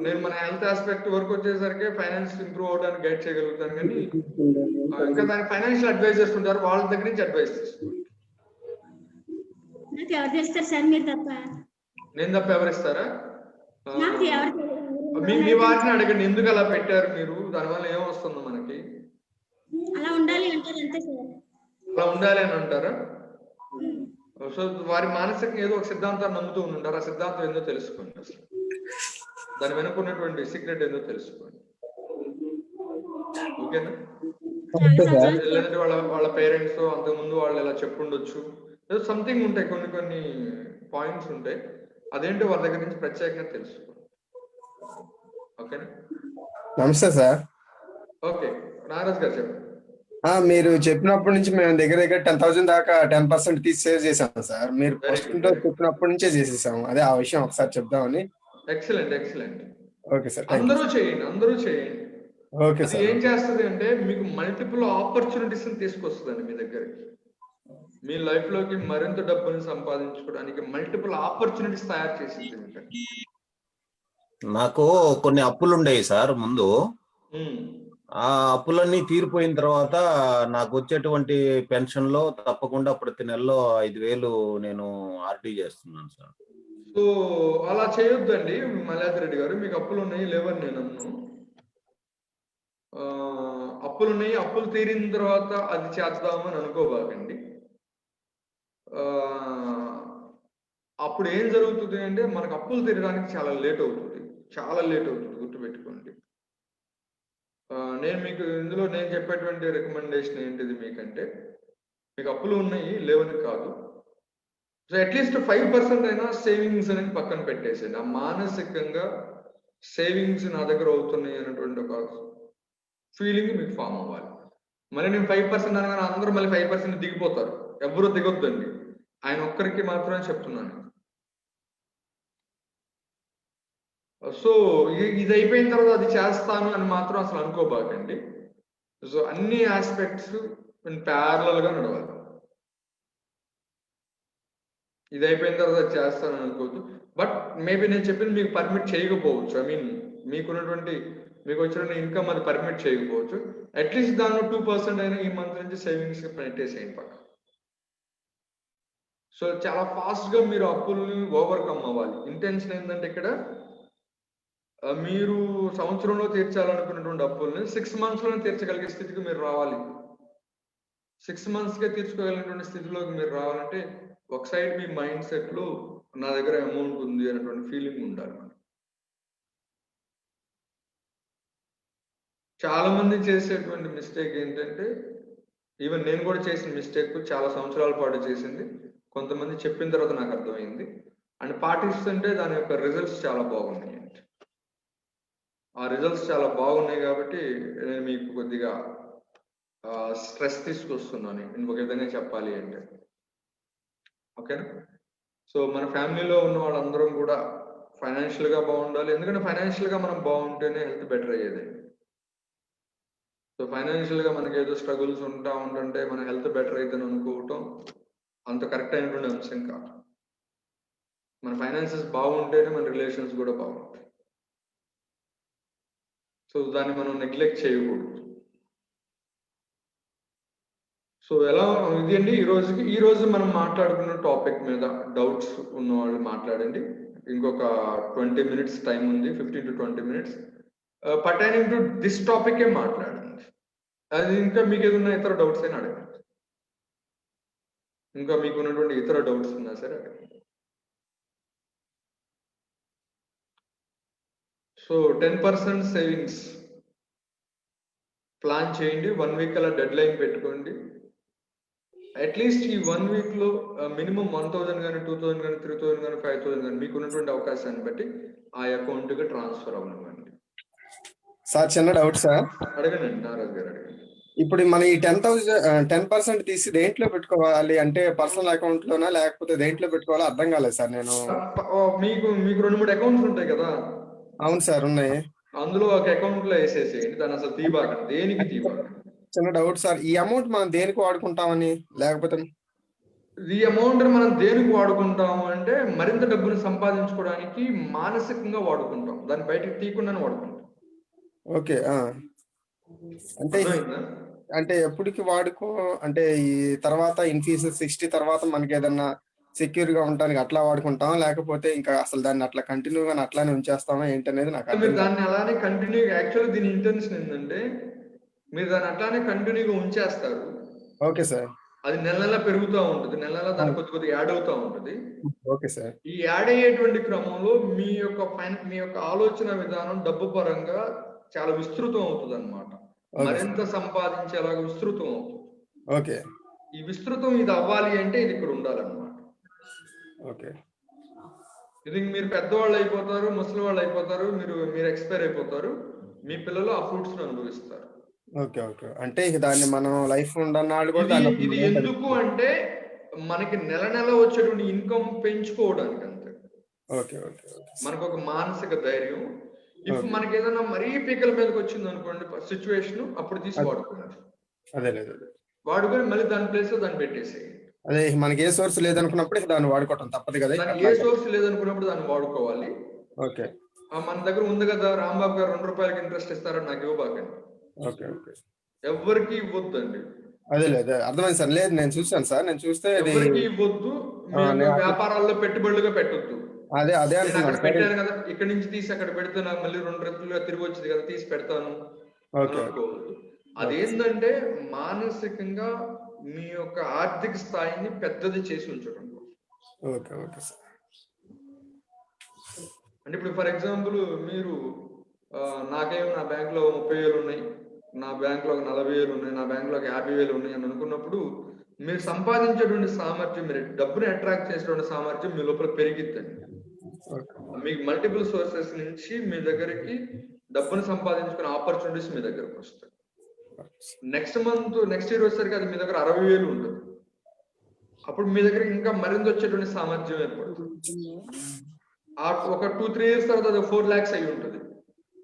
నేను మన హెల్త్ ఆస్పెక్ట్ వరకు వచ్చేసరికి ఫైనాన్స్ ఇంప్రూవ్ అవడానికి గైడ్ చేయగలుగుతాను, కానీ ఇంకా దానికి ఫైనాన్షియల్ అడ్వైజర్స్ ఉంటారు, వాళ్ళ దగ్గర నుంచి అడ్వైస్ తీసుకోండి. నేను తప్ప ఎవరిస్తారా? మీ వారిని అడగండి, ఎందుకు అలా పెట్టారు మీరు, దానివల్ల ఏమొస్తుందో మనకి. అలా ఉండాలి అంటారు అంతే సార్. అలా ఉండాలి అని అంటారా? సో వారి మానసికంగా ఏదో ఒక సిద్ధాంతాన్ని నమ్ముతూ ఉంటారు. ఆ సిద్ధాంతం ఏందో తెలుసుకోండి, అసలు దాని వెనుకున్నటువంటి సీక్రెట్ ఏందో తెలుసుకోండి. ఓకేనా? లేదంటే వాళ్ళ పేరెంట్స్ అంతకుముందు వాళ్ళు ఇలా చెప్పుండొచ్చు, ఏదో సంథింగ్ ఉంటాయి, కొన్ని పాయింట్స్ ఉంటాయి. అదేంటో వాళ్ళ దగ్గర నుంచి ప్రత్యేకంగా తెలుసుకోండి. ఓకేనా? నమస్తే సార్. ఓకే, నాగరాజ్ గారు చెప్పండి. మీరు చెప్పినప్పటి నుంచి మేము దగ్గర 10,000 దాకా 10% తీసి సేవ్ చేసాము సార్. మీరు ఫస్ట్ చెప్పినప్పటి నుంచే చేసేసాము. అదే ఆ విషయం ఒకసారి చెప్దామని. ఎక్సలెంట్. Okay sir. అందరూ చేయండి. Okay sir. ఏం చేస్తుంది అంటే మీకు మల్టిపుల్ ఆపర్చునిటీస్ తీసుకొస్తుందండి మీ దగ్గరికి. మీ లైఫ్ లోకి మరింత డబ్బుని సంపాదించుకోవడానికి మల్టిపుల్ ఆపర్చునిటీస్ తయారు చేసింది. నాకు కొన్ని అప్పులు ఉండేవి సార్ ముందు. ఆ అప్పులన్నీ తీరిపోయిన తర్వాత నాకు వచ్చేటువంటి పెన్షన్ లో తప్పకుండా ప్రతి నెలలో 5,000 నేను ఆర్టీ చేస్తున్నాను సార్. సో అలా చేయొద్దండి మల్యాద్రి రెడ్డి గారు. మీకు అప్పులు ఉన్నాయి లేవని నేను అన్ను. అప్పులు ఉన్నాయి, అప్పులు తీరిన తర్వాత అది చేద్దామని అనుకోబాకండి. అప్పుడు ఏం జరుగుతుంది అంటే మనకు అప్పులు తీరడానికి చాలా లేట్ అవుతుంది, గుర్తుపెట్టుకోండి. నేను చెప్పేటువంటి రికమెండేషన్ ఏంటిది మీకంటే, మీకు అప్పులు ఉన్నాయి లేవని కాదు, సో అట్లీస్ట్ 5% అయినా సేవింగ్స్ అనేది పక్కన పెట్టేసేయండి. ఆ మానసికంగా సేవింగ్స్ నా దగ్గర అవుతున్నాయి అనేటువంటి ఒక ఫీలింగ్ మీకు ఫామ్ అవ్వాలి. మళ్ళీ నేను 5% అనగానే అందరూ మళ్ళీ 5% దిగిపోతారు. ఎవరు దిగొద్దండి, ఆయన ఒక్కరికి మాత్రమే చెప్తున్నాను. సో ఇది అయిపోయిన తర్వాత అది చేస్తాను అని మాత్రం అసలు అనుకోబాకండి. సో అన్ని ఆస్పెక్ట్స్ ప్యారలల్ గా నడవాలి. ఇది అయిపోయిన తర్వాత అది చేస్తానని అనుకోవద్దు. బట్ మేబీ నేను చెప్పింది మీకు పర్మిట్ చేయకపోవచ్చు. ఐ మీన్ మీకు వచ్చిన ఇన్కమ్ అది పర్మిట్ చేయకపోవచ్చు. అట్లీస్ట్ దానిలో 2% అయినా ఈ మంత్ నుంచి సేవింగ్స్ పెట్టేసేయండి పక్క. సో చాలా ఫాస్ట్ గా మీరు అప్పుల్ని ఓవర్కమ్ అవ్వాలి. ఇంటెన్షన్ ఏంటంటే ఇక్కడ మీరు సంవత్సరంలో తీర్చాలనుకున్నటువంటి అప్పుల్ని 6 months లోనే తీర్చగలిగే స్థితికి మీరు రావాలి. 6 months కే తీర్చుకోగలిగినటువంటి స్థితిలోకి మీరు రావాలంటే ఒక సైడ్ మీ మైండ్ సెట్ లో నా దగ్గర అమౌంట్ ఉంది అనేటువంటి ఫీలింగ్ ఉండాలి. చాలా మంది చేసేటువంటి మిస్టేక్ ఏంటంటే, ఈవెన్ నేను కూడా చేసిన మిస్టేక్, చాలా సంవత్సరాల పాటు చేసింది. కొంతమంది చెప్పిన తర్వాత నాకు అర్థమైంది అండ్ పాటిస్తుంటే దాని యొక్క రిజల్ట్స్ చాలా బాగున్నాయి. ఆ రిజల్ట్స్ చాలా బాగున్నాయి కాబట్టి నేను మీకు కొద్దిగా స్ట్రెస్ తీసుకొస్తున్నాను ఇంకొక విధంగా చెప్పాలి అంటే. ఓకేనా? సో మన ఫ్యామిలీలో ఉన్న వాళ్ళందరం కూడా ఫైనాన్షియల్ గా బాగుండాలి. ఎందుకంటే ఫైనాన్షియల్ గా మనం బాగుంటేనే హెల్త్ బెటర్ అయ్యేది. సో ఫైనాన్షియల్ గా మనకి ఏదో స్ట్రగుల్స్ ఉంటుంటే మన హెల్త్ బెటర్ అవుతుందని అనుకోవటం అంత కరెక్ట్ అయినటువంటి అంశం కాదు. మన ఫైనాన్సెస్ బాగుంటేనే మన రిలేషన్స్ కూడా బాగుంటాయి. సో దాన్ని మనం నెగ్లెక్ట్ చేయకూడదు. సో ఎలా ఇది అండి ఈ రోజు మనం మాట్లాడుకున్న టాపిక్ మీద డౌట్స్ ఉన్న వాళ్ళు మాట్లాడండి. ఇంకొక 20 minutes టైం ఉంది, 15 to 20 minutes pertaining to this topic ఏ మాట్లాడండి. అది ఇంకా మీకు ఏదైనా ఇతర డౌట్స్ అయినా అడగండి. ఇంకా మీకు ఉన్నటువంటి ఇతర డౌట్స్ ఉన్నా సరే అడగండి. సో 10% సేవింగ్స్ ప్లాన్ చేయండి. 1 week అలా డెడ్ లైన్ పెట్టుకోండి. అట్లీస్ట్ ఈ 1 week లో మినిమం 1,000 కానీ 2,000 కానీ 3,000 కానీ 5,000 కానీ మీకు ఉన్నటువంటి అవకాశాన్ని బట్టి ఆ అకౌంట్ కి ట్రాన్స్ఫర్ అవ్వనివ్వండి. సార్ చిన్న డౌట్ సార్. అడగండి నారాజ్ గారు, అడగండి. ఇప్పుడు మన ఈ 10% తీసి దేంట్లో పెట్టుకోవాలి అంటే పర్సనల్ అకౌంట్ లోనా లేకపోతే దేంట్లో పెట్టుకోవాలో అర్థం కాలేదు సార్. నేను మీకు 2-3 అకౌంట్స్ ఉంటాయి కదా? అవును సార్ ఉన్నాయి. అందులో ఒక అకౌంట్ లో వేసేసేయండి. దాన్ని అసలు తీబాకండి, దేనికి తీబాకండి. చిన్న డౌట్ సార్, ఈ అమౌంట్ మనం దేనికి వాడుకుంటామని, లేకపోతే ఈ అమౌంట్ మనం దేనికి వాడుకుంటాము అంటే మరింత డబ్బును సంపాదించుకోవడానికి మానసికంగా వాడుకుంటాం, దాన్ని బయటకు తీయకుండానే వాడుకుంటాం. ఓకే. అంటే ఎప్పటికి వాడుకో అంటే ఈ తర్వాత ఇన్ఫ్యూచర్ 60 తర్వాత మనకి ఏదన్నా సెక్యూర్ గా ఉండడానికి అట్లా వాడుకుంటాం, లేకపోతే ఇంకా అసలు దాన్ని అట్లా కంటిన్యూగా అట్లానే ఉంచేస్తామా ఏంటనేది నాకు అర్థం. దాన్ని అలానే కంటిన్యూ. యాక్చువల్లీ దీని ఇంటెన్షన్ ఏంటంటే మీరు దాన్ని అట్లానే కంటిన్యూగా ఉంచేస్తారు. Okay sir. అది నెల నెల పెరుగుతూ ఉంటుంది, నెల నెల దాని కొద్ది కొద్దిగా యాడ్ అవుతూ ఉంటుంది. Okay sir. ఈ యాడ్ అయ్యేటువంటి క్రమంలో మీ యొక్క ఆలోచన విధానం డబ్బు పరంగా చాలా విస్తృతం అవుతుంది అనమాట. మరింత సంపాదించేలాగా విస్తృతం అవుతుంది. ఓకే. ఈ విస్తృతం ఇది అవ్వాలి అంటే ఇది ఇక్కడ ఉండాలన్నమాట. ఓకే. ఇది మీరు పెద్దవాళ్ళు అయిపోతారు, ముసలి వాళ్ళు అయిపోతారు, మీరు ఎక్స్పైర్ అయిపోతారు, మీ పిల్లలు ఆ ఫ్రూట్స్ ను అనుభవిస్తారు. ఓకే. ఓకే. అంటే ఇక దాన్ని మనం లైఫ్ ఉండన్నాళ్ళు కూడా దాన్ని ఇది ఎందుకు అంటే మనకి నెల నెల వచ్చేటువంటి ఇన్కమ్ పెంచుకోవడానికి అంతే. ఓకే. ఓకే. మనకు ఒక మానసిక ధైర్యం. ఇప్పుడు మనకి ఏదైనా మరీ పీకల మీదకి వచ్చింది అనుకోండి సిచ్యువేషన్, అప్పుడు తీసి వాడుకున్నారు. అదే లేదు, వాడుకొని మళ్ళీ దాని ప్లేస్ లో దాన్ని పెట్టేసేయండి. అదే మనకి ఏ సోర్స్ లేదనుకున్నప్పుడు ఇక దాన్ని వాడుకోవటం తప్పదు కదా. దానికి ఏ సోర్స్ లేదనుకున్నప్పుడు దాన్ని వాడుకోవాలి. ఓకే. మన దగ్గర ఉంది కదా, రాంబాబు గారు 2 రూపాయలకి ఇంట్రెస్ట్ ఇస్తారని నాకు ఇవ్వబాకండి. ఓకే. ఓకే. ఎవరికి ఇవ్వద్దండి. అదే లేదు, అర్థమైంది సార్. లేదు, నేను చూసాను సార్, నేను చూస్తే ఎవరికి ఇవ్వద్దు. వ్యాపారాల్లో పెట్టుబడులుగా పెట్టొద్దు. అదే అక్కడ పెట్టాను కదా, ఇక్కడ నుంచి తీసి అక్కడ పెడితే నాకు మళ్ళీ 2 రెట్లుగా తిరిగి వచ్చింది కదా, తీసి పెడతాను అనుకోవద్దు. అదేంటంటే మానసికంగా మీ యొక్క ఆర్థిక స్థాయిని పెద్దది చేసి ఉంచడం. ఓకే. Okay sir. అంటే ఇప్పుడు ఫర్ ఎగ్జాంపుల్ మీరు నా బ్యాంక్ లో 30,000 ఉన్నాయి, నా బ్యాంక్ లో 40,000 ఉన్నాయి, నా బ్యాంక్ లో 50,000 ఉన్నాయి అని అనుకున్నప్పుడు మీరు సంపాదించేటువంటి సామర్థ్యం, మీరు డబ్బుని అట్రాక్ట్ చేసేటువంటి సామర్థ్యం మీ లోపల పెరిగిద్దండి. మీకు మల్టిపుల్ సోర్సెస్ నుంచి మీ దగ్గరికి డబ్బుని సంపాదించుకునే ఆపర్చునిటీస్ మీ దగ్గరకు వస్తాయి. నెక్స్ట్ ఇయర్ వచ్చేసరికి అది మీ దగ్గర 60,000 ఉంటుంది. అప్పుడు మీ దగ్గర ఇంకా మరింత వచ్చేటువంటి సామర్థ్యం ఏర్పడుతుంది. ఒక 2-3 years తర్వాత అది 4 lakhs అయి ఉంటుంది.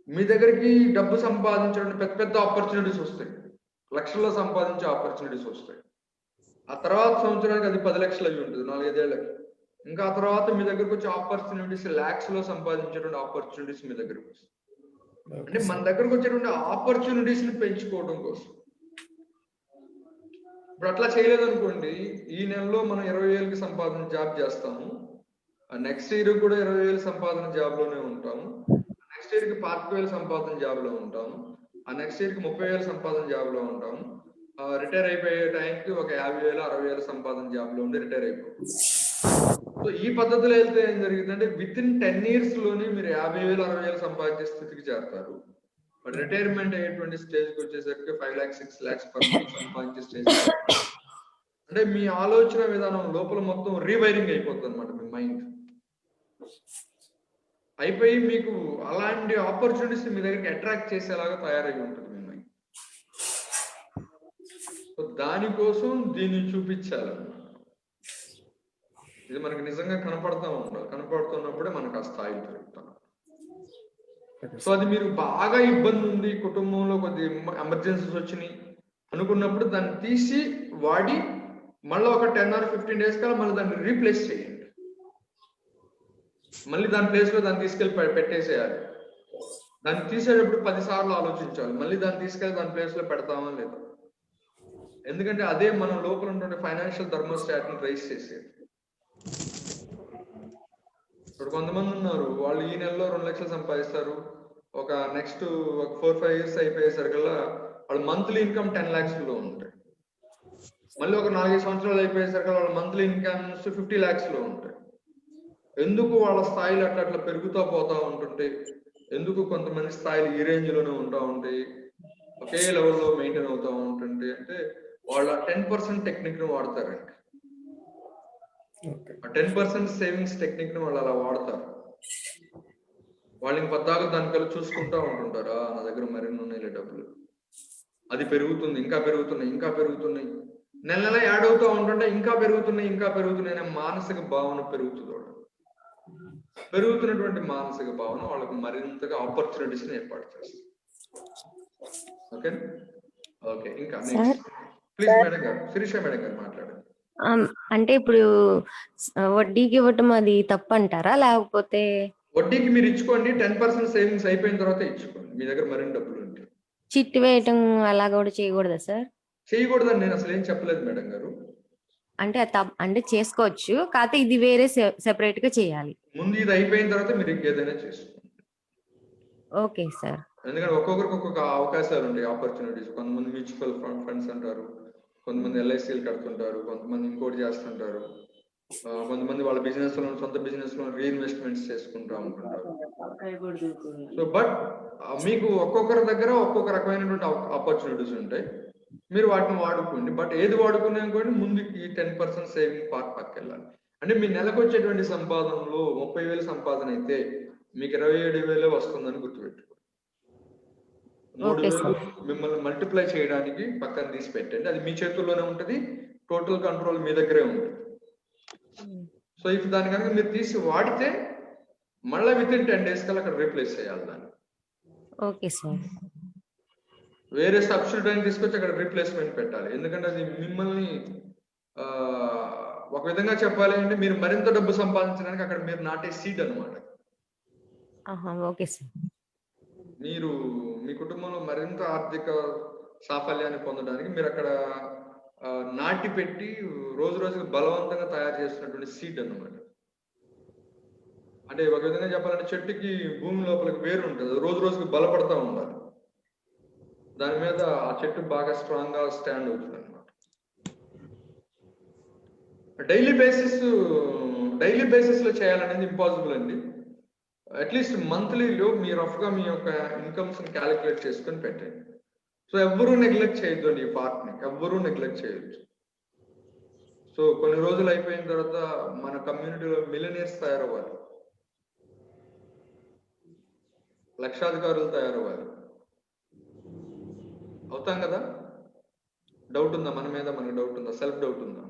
మీ దగ్గరికి డబ్బు సంపాదించడానికి పెద్ద పెద్ద ఆపర్చునిటీస్ వస్తాయి, లక్షల్లో సంపాదించే ఆపర్చునిటీస్ వస్తాయి. ఆ తర్వాత సంవత్సరానికి అది 10 లక్షలు అయి ఉంటుంది, 4-5 ఏళ్ళకి. ఇంకా ఆ తర్వాత మీ దగ్గరకు వచ్చే ఆపర్చునిటీస్ లాక్స్ లో సంపాదించేటువంటి ఆపర్చునిటీస్ మీ దగ్గరకు వస్తాయి. అంటే మన దగ్గరకు వచ్చేటువంటి ఆపర్చునిటీస్ ని పెంచుకోవడం కోసం. ఇప్పుడు అట్లా చేయలేదు అనుకోండి, ఈ నెలలో మనం 20,000కి సంపాదన జాబ్ చేస్తాము, నెక్స్ట్ ఇయర్ కూడా 20,000 సంపాదన జాబ్ లోనే ఉంటాము, నెక్స్ట్ ఇయర్ కి 25,000 సంపాదన జాబ్ లో ఉంటాము, ఆ నెక్స్ట్ ఇయర్ కి 30,000 సంపాదన జాబ్ లో ఉంటాము, రిటైర్ అయిపోయే టైంకి ఒక 50,000 60,000 సంపాదన జాబ్ లో ఉండి రిటైర్ అయిపోతుంది. సో ఈ పద్ధతిలో వెళ్తే ఏం జరిగిందంటే విత్ ఇన్ 10 years లోనే మీరు 50,000 60,000 సంపాదించే స్థితికి చేరుతారు. బట్ రిటైర్మెంట్ అయ్యేటువంటి స్టేజ్ కి వచ్చేసరికి 5 lakhs 6 lakhs per month సంపాదించే స్టేజ్. అంటే మీ ఆలోచన విధానం లోపల మొత్తం రీవైరింగ్ అయిపోతుంది అనమాట. మీ మైండ్ అయిపోయి మీకు అలాంటి ఆపర్చునిటీస్ మీ దగ్గరికి అట్రాక్ట్ చేసేలాగా తయారై ఉంటుంది మీ మైండ్. సో దానికోసం దీన్ని చూపించాలన్నమాట. ఇది మనకి నిజంగా కనపడుతున్నప్పుడే మనకు ఆ స్థాయి పెరుగుతాం. సో అది మీరు బాగా ఇబ్బంది ఉంది, కుటుంబంలో కొద్ది ఎమర్జెన్సీస్ వచ్చినాయి అనుకున్నప్పుడు దాన్ని తీసి వాడి మళ్ళీ ఒక 10 or 15 days కల్లా మళ్ళీ దాన్ని రీప్లేస్ చేయండి. మళ్ళీ దాని ప్లేస్ లో దాన్ని తీసుకెళ్ళి పెట్టేసేయాలి. దాన్ని తీసేటప్పుడు 10 సార్లు ఆలోచించాలి, మళ్ళీ దాన్ని తీసుకెళ్ళి దాని ప్లేస్ లో పెడతామా లేదా. ఎందుకంటే అదే మన లోపల ఉన్నటువంటి ఫైనాన్షియల్ థర్మోస్టాట్ ని రైజ్ చేసేది. ఇప్పుడు కొంతమంది ఉన్నారు, వాళ్ళు ఈ నెలలో 2 లక్షలు సంపాదిస్తారు, ఒక నెక్స్ట్ ఒక 4-5 years అయిపోయేసరికల్లా వాళ్ళ మంత్లీ ఇన్కమ్ 10 lakhs లో ఉంటాయి. మళ్ళీ ఒక 4-5 సంవత్సరాలు అయిపోయేసరికి వాళ్ళ మంత్లీ ఇన్కమ్స్ 50 lakhs లో ఉంటాయి. ఎందుకు వాళ్ళ స్థాయిలు అట్లా పెరుగుతూ పోతా ఉంటుంటే, ఎందుకు కొంతమంది స్థాయిలు ఈ రేంజ్ లోనే ఉంటా ఉంటాయి, ఒకే లెవెల్లో మెయింటైన్ అవుతా ఉంటుంటే అంటే వాళ్ళ 10% టెక్నిక్ ని వాడతారండి. 10% సేవింగ్స్ టెక్నిక్ ని వాళ్ళు అలా వాడతారు. వాళ్ళు ఇంక పద్దాక దానికల్లా చూసుకుంటా ఉంటుంటారు, నా దగ్గర మరిన్ని ఉన్నాయి డబ్బులు, అది పెరుగుతుంది, ఇంకా పెరుగుతున్నాయి, నెల నెల యాడ్ అవుతూ ఉంటుంటే ఇంకా పెరుగుతున్నాయి అనే మానసిక భావన పెరుగుతుంది. పెరుగుతున్నటువంటి మానసిక భావన వాళ్ళకు మరింతగా ఆపర్చునిటీస్ ని ఏర్పాటు చేస్తుంది. ఓకే ఇంకా ప్లీజ్ మేడం గారు, శిరీష మేడం గారు మాట్లాడండి. అంటే ఇప్పుడు వడ్డీకి ఇవ్వటం అది తప్పంటారా, లేకపోతే వడ్డీకి మీరు ఇచ్చుకోండి, 10% సేవింగ్స్ అయిపోయిన తర్వాత ఇచ్చుకోండి, మీ దగ్గర మరిన్ని డబ్బులు ఉంటాయి. చిట్టి వేయటం అలా కూడా చేయకూడదా సార్? చేయకూడదని నేను అసలు ఏం చెప్పలేదు మేడం గారు. అంటే చేసుకోవచ్చు, కాకపోతే ఇది వేరే సెపరేట్ గా చేయాలి. ముందు ఇది అయిపోయిన తర్వాత మీరు ఇంకేదైనా చేసుకోండి. Okay sir. ఎందుకంటే ఒక్కొక్కరికి ఒక్కొక్క అవకాశాలు ఉంటాయి, ఆపర్చునిటీస్. కొంతమంది మ్యూచువల్ ఫండ్స్ అంటారు, కొంతమంది ఎల్ఐసీలు కడుతుంటారు, కొంతమంది ఇంకోటి చేస్తుంటారు, కొంతమంది వాళ్ళ బిజినెస్ లో సొంత బిజినెస్ లో రీఇన్వెస్ట్మెంట్స్ చేసుకుంటా ఉంటుంటారు. సో బట్ మీకు ఒక్కొక్కరి దగ్గర ఒక్కొక్క రకమైనటువంటి ఆపర్చునిటీస్ ఉంటాయి, మీరు వాటిని వాడుకోండి. బట్ ఏది వాడుకునే అనుకోండి, ముందుకి 10% సేవింగ్ పార్ట్ పక్కకి వెళ్ళాలి. అంటే మీ నెలకు వచ్చేటువంటి సంపాదనలో 30,000 సంపాదన అయితే మీకు 27,000 వస్తుందని గుర్తుపెట్టుకోండి. 3,000 మిమ్మల్ని మల్టిప్లై చేయడానికి పక్కన తీసి పెట్టండి. అది మీ చేతుల్లోనే ఉంటుంది, టోటల్ కంట్రోల్ మీ దగ్గరే ఉంటుంది. సో ఇఫ్ దాని కనుక మీరు తీసి వాడితే మళ్ళీ విత్ ఇన్ 10 days కల్లా అక్కడ రీప్లేస్ చేయాలి దాన్ని. Okay sir. వేరే సబ్స్టిట్యూట్ అని తీసుకొచ్చి అక్కడ రీప్లేస్మెంట్ పెట్టాలి. ఎందుకంటే అది మిమ్మల్ని ఒక విధంగా చెప్పాలి అంటే మీరు మరింత డబ్బు సంపాదించడానికి అక్కడ మీరు నాటే సీడ్ అనమాట. Okay sir. మీరు మీ కుటుంబంలో మరింత ఆర్థిక సాఫల్యాన్ని పొందడానికి మీరు అక్కడ నాటి పెట్టి రోజు రోజుకి బలవంతంగా తయారు చేస్తున్నటువంటి సీడ్ అన్నమాట. అంటే ఒక విధంగా చెప్పాలంటే చెట్టుకి భూమి లోపలికి వేరు ఉంటుంది, రోజు రోజుకి బలపడతా ఉండాలి. దాని మీద ఆ చెట్టు బాగా స్ట్రాంగ్ గా స్టాండ్ అవుతుంది అనమాట. డైలీ బేసిస్ లో చేయాలనేది ఇంపాసిబుల్ అండి. అట్లీస్ట్ మంత్లీలో మీ రఫ్ గా మీ యొక్క ఇన్కమ్స్ క్యాలిక్యులేట్ చేసుకొని పెట్టండి. సో ఎవ్వరూ నెగ్లెక్ట్ చేయొద్దు అండి, ఈ పార్ట్ ని ఎవ్వరూ నెగ్లెక్ట్ చేయొచ్చు. సో కొన్ని రోజులు అయిపోయిన తర్వాత మన కమ్యూనిటీలో మిలియనీర్స్ తయారవ్వాలి, లక్షాధికారులు తయారవ్వాలి. అవుతాం కదా? డౌట్ ఉందా మన మీద? మనకు డౌట్ ఉందా? సెల్ఫ్ డౌట్ ఉందా?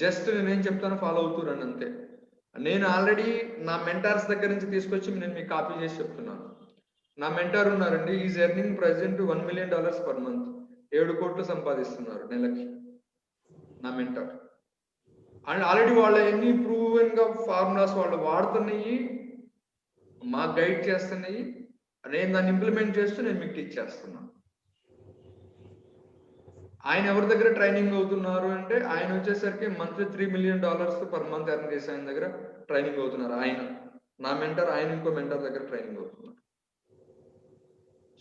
జస్ట్ నేనేం చెప్తాను ఫాలో అవుతురండి అంతే. నేను ఆల్రెడీ నా మెంటార్స్ దగ్గర నుంచి తీసుకొచ్చి నేను మీకు కాపీ చేసి చెప్తున్నాను. నా మెంటార్ ఉన్నారండి, is earning present $1 million per month. 7 కోట్లు సంపాదిస్తున్నారు నెలకి నా మెంటార్. అండ్ ఆల్రెడీ వాళ్ళ ఎన్ని ప్రూవెన్ గా ఫార్ములాస్ వాళ్ళు వాడుతున్నాయి, మాకు గైడ్ చేస్తున్నాయి, నేను దాన్ని ఇంప్లిమెంట్ చేస్తూ నేను మీకు టీచ్ చేస్తున్నాను. ఆయన ఎవరి దగ్గర ట్రైనింగ్ అవుతున్నారు అంటే ఆయన వచ్చేసరికి monthly $3 million per month earn చేసి ఆయన దగ్గర ట్రైనింగ్ అవుతున్నారు. ఆయన నా మెంటర్, ఆయన ఇంకో మెంటర్ దగ్గర ట్రైనింగ్ అవుతున్నారు.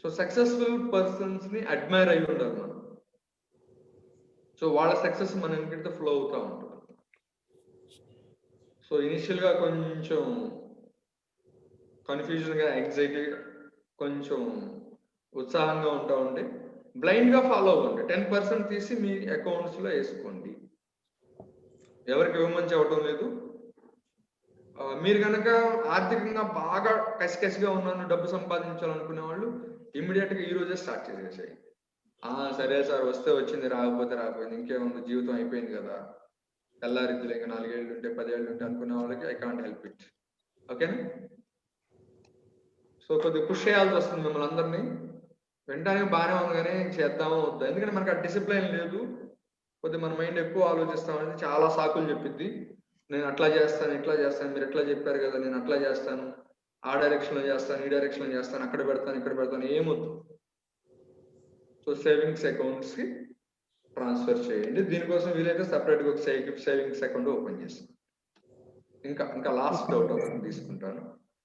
సో సక్సెస్ఫుల్ పర్సన్స్ ని అడ్మైర్ అయి ఉండాలి మనం. సో వాళ్ళ సక్సెస్ మన ఇంటితో ఫ్లో అవుతూ ఉంటుంది. సో ఇనిషియల్ గా కొంచెం కన్ఫ్యూజన్ గా, యాంగ్జైటీ, కొంచెం ఉత్సాహంగా ఉంటా ఉంటే బ్లైండ్ గా ఫాలో అవ్వండి. 10% తీసి మీ అకౌంట్స్ లో వేసుకోండి. ఎవరికి ఇవ్వమని చెప్పడం లేదు. మీరు కనుక ఆర్థికంగా బాగా కసికసిగా ఉన్నాను, డబ్బు సంపాదించాలనుకునే వాళ్ళు ఇమ్మీడియట్ గా ఈ రోజే స్టార్ట్ చేసేసాయి. సరే సార్, వస్తే వచ్చింది, రాకపోతే రాకపోయింది, ఇంకేముంది, జీవితం అయిపోయింది కదా, తెల్లారిద్దులు ఇంకా 4 ఏళ్ళు ఉంటే 10 ఏళ్ళు ఉంటే అనుకునే వాళ్ళకి ఐ కాంట్ హెల్ప్ ఇట్. ఓకేనా? సో కొద్దిగా పుష్ చేయాల్సి వస్తుంది మిమ్మల్ని అందరినీ. వినడానికి బాగానే ఉంది కానీ చేద్దామో వద్దా, ఎందుకంటే మనకు ఆ డిసిప్లైన్ లేదు. కొద్దిగా మన మైండ్ ఎక్కువ ఆలోచిస్తామని చాలా సాకులు చెప్పిద్ది. నేను అట్లా చేస్తాను, ఇట్లా చేస్తాను, మీరు ఎట్లా చెప్పారు కదా, నేను అట్లా చేస్తాను, ఆ డైరెక్షన్ లో చేస్తాను, ఈ డైరెక్షన్ లో చేస్తాను, అక్కడ పెడతాను, ఇక్కడ పెడతాను, ఏమొద్దు. సో సేవింగ్స్ అకౌంట్స్ కి ట్రాన్స్ఫర్ చేయండి. దీనికోసం వీలైతే సపరేట్ గా ఒక సేవింగ్స్ అకౌంట్ ఓపెన్ చేస్తాను. ఇంకా లాస్ట్ డౌట్ ఒకటి తీసుకుంటాను.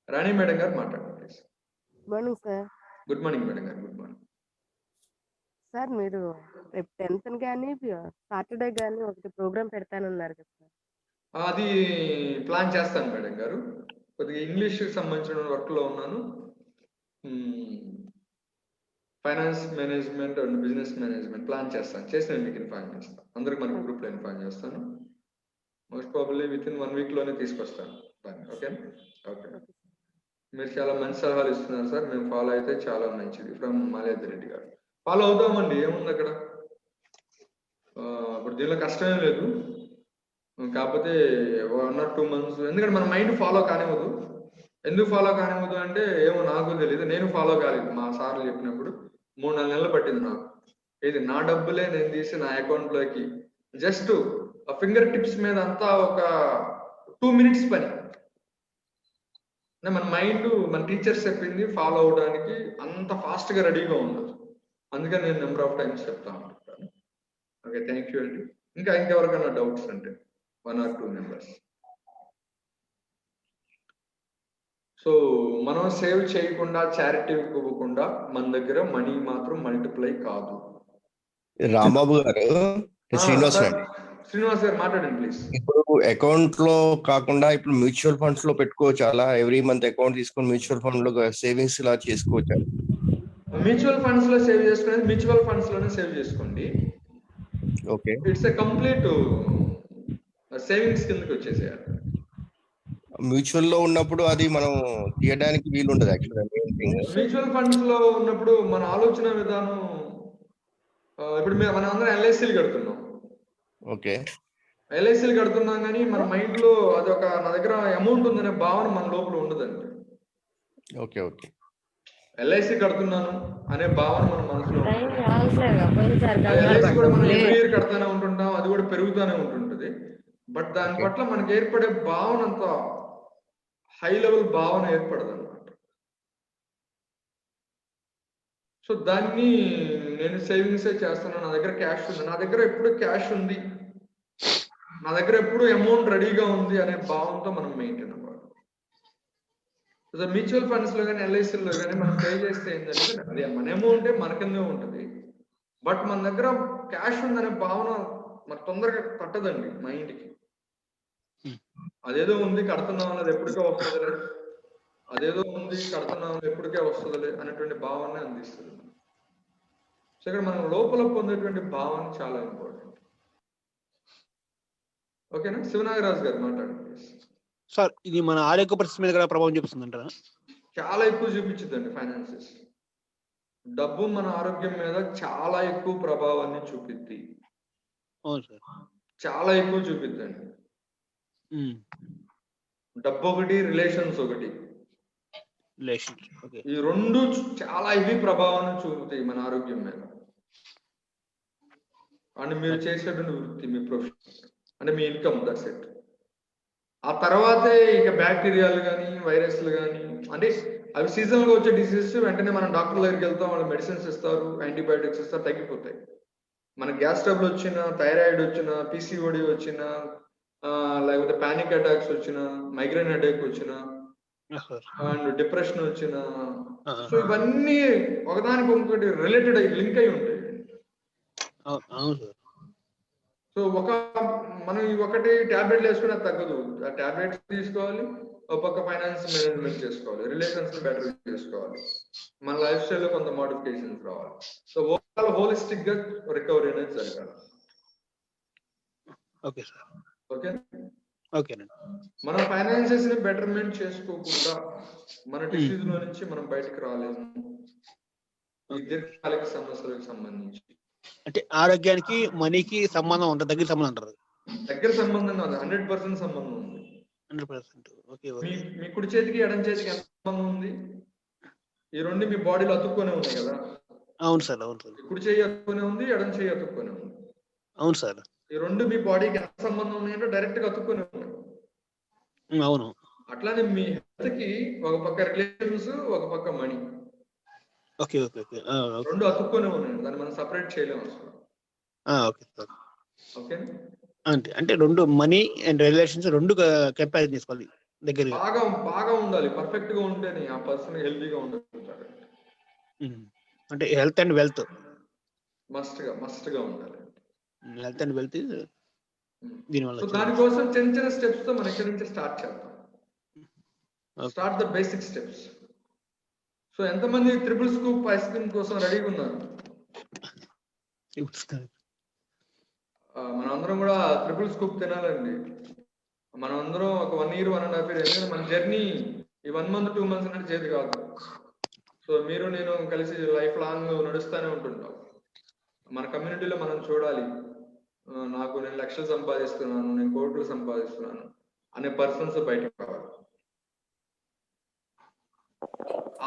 రాణి మేడం గారు మాట్లాడండి please. Good morning sir. Good morning madam గారు. Good morning sir. మీరు రేపు 10th కానీ సాటర్డే కానీ ఒకటి ప్రోగ్రామ్ పెడతానన్నారు కదా సార్. అది ప్లాన్ చేస్తాను మేడం గారు. కొద్దిగా ఇంగ్లీష్ సంబంధించిన వర్క్ లో ఉన్నాను. Finance management and business management plan చేస్తాను. చేసి నేను మీకు ఇన్ఫార్మ్ చేస్తాను. అందరికి మన గ్రూప్ లో ఇన్ఫార్మ్ చేస్తాను. Most probably with in 1 week లోనే తీసుకొస్తాను దాన్ని. Okay okay. మీరు చాలా మంచి సలహాలు ఇస్తున్నారు సార్, మేము ఫాలో అయితే చాలా మంచిది. ఫ్రమ్ మాలేద్రి రెడ్డి గారు. ఫాలో అవుతామండి, ఏముంది అక్కడ. ఇప్పుడు దీనిలో కష్టమే లేదు. కాకపోతే 1 or 2 months, ఎందుకంటే మన మైండ్ ఫాలో కానివ్వదు. ఎందుకు ఫాలో కానివ్వదు అంటే ఏమో నాకు తెలియదు. నేను ఫాలో కాలేదు. మా సార్లు చెప్పినప్పుడు 3-4 నెలలు పట్టింది నాకు. ఇది నా డబ్బులే నేను తీసి నా అకౌంట్ లోకి జస్ట్ ఫింగర్ టిప్స్ మీద అంతా ఒక 2 minutes పని. మన మైండ్ మన టీచర్స్ చెప్పింది ఫాలో అవడానికి అంత ఫాస్ట్ గా రెడీగా ఉండదు. అందుకని నేను నెంబర్ ఆఫ్ టైమ్స్ చెప్తా ఉంటాను. ఓకే, థ్యాంక్ యూ అండి. ఇంకెవరికైనా డౌట్స్ అంటే 1 or 2 members. సో మనం సేవ్ చేయకుండా చారిటీ ఇవ్వకుండా మన దగ్గర మనీ మాత్రం మల్టిప్లై కాదు. రాంబాబు గారు, శ్రీనివాస్ సార్, అండి. శ్రీనివాస్ గారు మాట్లాడండి ప్లీజ్. ఇప్పుడు అకౌంట్ లో కాకుండా ఇప్పుడు మ్యూచువల్ ఫండ్స్ లో పెట్టుకోవచ్చు. అలా ఎవ్రీ మంత్ అకౌంట్ తీసుకొని మ్యూచువల్ ఫండ్ లో సేవింగ్స్ ఇలా చేసుకోవచ్చు. మ్యూచువల్ ఫండ్స్ లో సేవ్ చేసుకునేది మ్యూచువల్ ఫండ్స్ లోనే సేవ్ చేసుకోండి. Okay, it's a complete savings కిందకి వచ్చేసేయాలి. మ్యూచువల్ లో ఉన్నప్పుడు అది మనం తీయడానికి వీలు ఉండదు యాక్చువల్గా. మ్యూచువల్ ఫండ్స్ లో ఉన్నప్పుడు మన ఆలోచన విధానం, ఇప్పుడు మనం అందరం ఎల్ఐసీలు కడుతున్నాం. ఓకే, ఎల్ఐసీలు కడుతున్నాం కానీ మన మైండ్ లో అది ఒక నా దగ్గర అమౌంట్ ఉందనే భావన మన లోపల ఉండదండి. Okay, okay. ఎల్ఐసి కడుతున్నాను అనే భావన మన మనసులో పోయినసారి ఎల్ఐసి కూడా మనం ఎవ్రీ ఇయర్ కడతానే ఉంటుంటాం, అది కూడా పెరుగుతూనే ఉంటుంటది. బట్ దాని పట్ల మనకి ఏర్పడే భావన అంత హై లెవెల్ భావన ఏర్పడదు అనమాట. సో దాన్ని నేను సేవింగ్సే చేస్తాను. నా దగ్గర క్యాష్ ఉంది, నా దగ్గర ఎప్పుడు క్యాష్ ఉంది, నా దగ్గర ఎప్పుడు అమౌంట్ రెడీగా ఉంది అనే భావంతో మనం మెయింటైన్ అవ్వాలి. మ్యూచువల్ ఫండ్స్ లో కానీ ఎల్ఐసీలో కానీ మనం పే చేస్తే ఏంటంటే అది మన అమౌంటే మన కిందే ఉంటుంది. బట్ మన దగ్గర క్యాష్ ఉందనే భావన మన తొందరగా తట్టదండి మైండ్కి. అదేదో ఉంది కడుతున్నాం అన్నది ఎప్పటికే వస్తుందిలే, అదేదో ఉంది కడుతున్నాం అన్నది ఎప్పటికే వస్తుందిలే అనేటువంటి భావన అందిస్తుంది. సో ఇక్కడ మనం లోపల పొందేటువంటి భావన చాలా ఇంపార్టెంట్. ఓకేనా? శివనాగరాజు గారు మాట్లాడండి. సార్, ఇది మన ఆరోగ్య పరిస్థితి మీద కూడా ప్రభావం చూపిస్తుందంటారా? చాలా ఎక్కువ చూపించుద్దండి. ఫైనాన్సెస్, డబ్బు మన ఆరోగ్యం మీద చాలా ఎక్కువ ప్రభావాన్ని చూపిద్ది. అవును సార్, చాలా ఎక్కువ చూపిద్దండి. డబ్బు ఒకటి, రిలేషన్స్ ఒకటి, ఈ రెండు చాలా హెవీ ప్రభావాన్ని చూపుతాయి మన ఆరోగ్యం మీద. అండ్ మీరు చేసేటువంటి వృత్తి, మీ ప్రొఫెషన్ అంటే మీ ఇన్కమ్, దట్స్ ఇట్. ఆ తర్వాతే ఇక బ్యాక్టీరియాలు కానీ వైరస్లు కానీ, అంటే అవి సీజనల్గా వచ్చే డిసీజెస్ వెంటనే మనం డాక్టర్ దగ్గరికి వెళ్తాం, వాళ్ళు మెడిసిన్స్ ఇస్తారు, యాంటీబయాటిక్స్ ఇస్తారు, తగ్గిపోతాయి. మన గ్యాస్ ట్రబుల్ వచ్చిన, థైరాయిడ్ వచ్చిన, పీసీఓడి వచ్చిన, లేకపోతే పానిక్ అటాక్స్ వచ్చిన, మైగ్రేన్ హెడేక్ వచ్చిన, అండ్ డిప్రెషన్ వచ్చిన, సో ఇవన్నీ ఒకదానికి ఇంకొకటి రిలేటెడ్ అయ్యి లింక్ అయి ఉంటాయి. సో మనం ఒకటి టాబ్లెట్లు వేసుకుని తగ్గదు, ఆ టాబ్లెట్స్ తీసుకోవాలి, ఒక పక్క ఫైనాన్స్ మేనేజ్మెంట్ చేసుకోవాలి, రిలేషన్స్ బెటర్ చేసుకోవాలి, మన లైఫ్ స్టైల్లో కొంత మోడిఫికేషన్స్ రావాలి. సో ఓవరాల్ హోలిస్టిక్ గా రికవరీ అనేది జరగాలి. ఓకే సార్, ఓకే, ఓకేనండి. మన ఫైనాన్సెస్ ని బెటర్మెంట్ చేసుకోకుండా మన డిసీజ్ లో నుంచి మనం బయటకు రాలేము. ఈ దీర్ఘకాలిక సమస్యలకు సంబంధించి అంటే ఆరోగ్యానికి మనీకి సంబంధం ఉంటుంది, దగ్గర సంబంధం ఉంటుంది. దగ్గర సంబంధం కాదు, 100% సంబంధం ఉంది. 100%. ఓకే. మీ కుడి చేతికి ఎడం చేతికి ఎంత సంబంధం ఉంది? ఈ రెండు మీ బాడీలో అతుక్కొనే ఉన్నాయి కదా. అవును సార్, అవును సార్. కుడి చేయి అతుక్కొనే ఉంది, ఎడం చేయి అతుక్కొనే ఉంది. అవును సార్. ఈ రెండు మీ బాడీకి ఎంత సంబంధం ఉన్నాయంటే డైరెక్ట్ గా అతుక్కొనే ఉన్నాయి. అవును. అట్లానే మీ హెల్త్ కి ఒక పక్క రిలేషన్స్, ఒక పక్క మనీ, ఓకే ఓకే ఓకే, రెండు అతుక్కొనే ఉన్నాయి. దాన్ని మనం సపరేట్ చేయలేము అసలు. Okay sir. ఓకే, అంటే రెండు మనీ అండ్ రిలేషన్స్ రెండు కెపాసిటీ తీసుకోవాలి దగ్గర. బాగా ఉండాలి, పర్ఫెక్ట్ గా ఉంటేనే ఆ పర్సన్ హెల్తీగా ఉండగలుగుతాడు. అంటే హెల్త్ అండ్ వెల్త్ మస్ట్ గా ఉండాలి. హెల్త్ అండ్ వెల్త్ దీనివల్ల. దానికోసం చిన్న చిన్న స్టెప్స్ తో మనం ఇక్కడి నుంచి స్టార్ట్ చేద్దాం. Start the basic steps. So ఎంతమంది ట్రిపుల్ స్కూప్ ఐస్ క్రీమ్ కోసం రెడీగా ఉన్నారు? మనందరం కూడా ట్రిపుల్ స్కూప్ తినాలండి. మనం అందరం ఒక 1 year 1.5 years, ఎందుకంటే మన జర్నీ ఈ 1 month 2 months అంటే చేతి కాదు. సో మీరు నేను కలిసి లైఫ్ లాంగ్ నడుస్తూనే ఉంటుంటాం. మన కమ్యూనిటీలో మనం చూడాలి, నాకు నేను లక్షలు సంపాదిస్తున్నాను, నేను కోట్లు సంపాదిస్తున్నాను అనే పర్సన్స్ బయటకు రావాలి.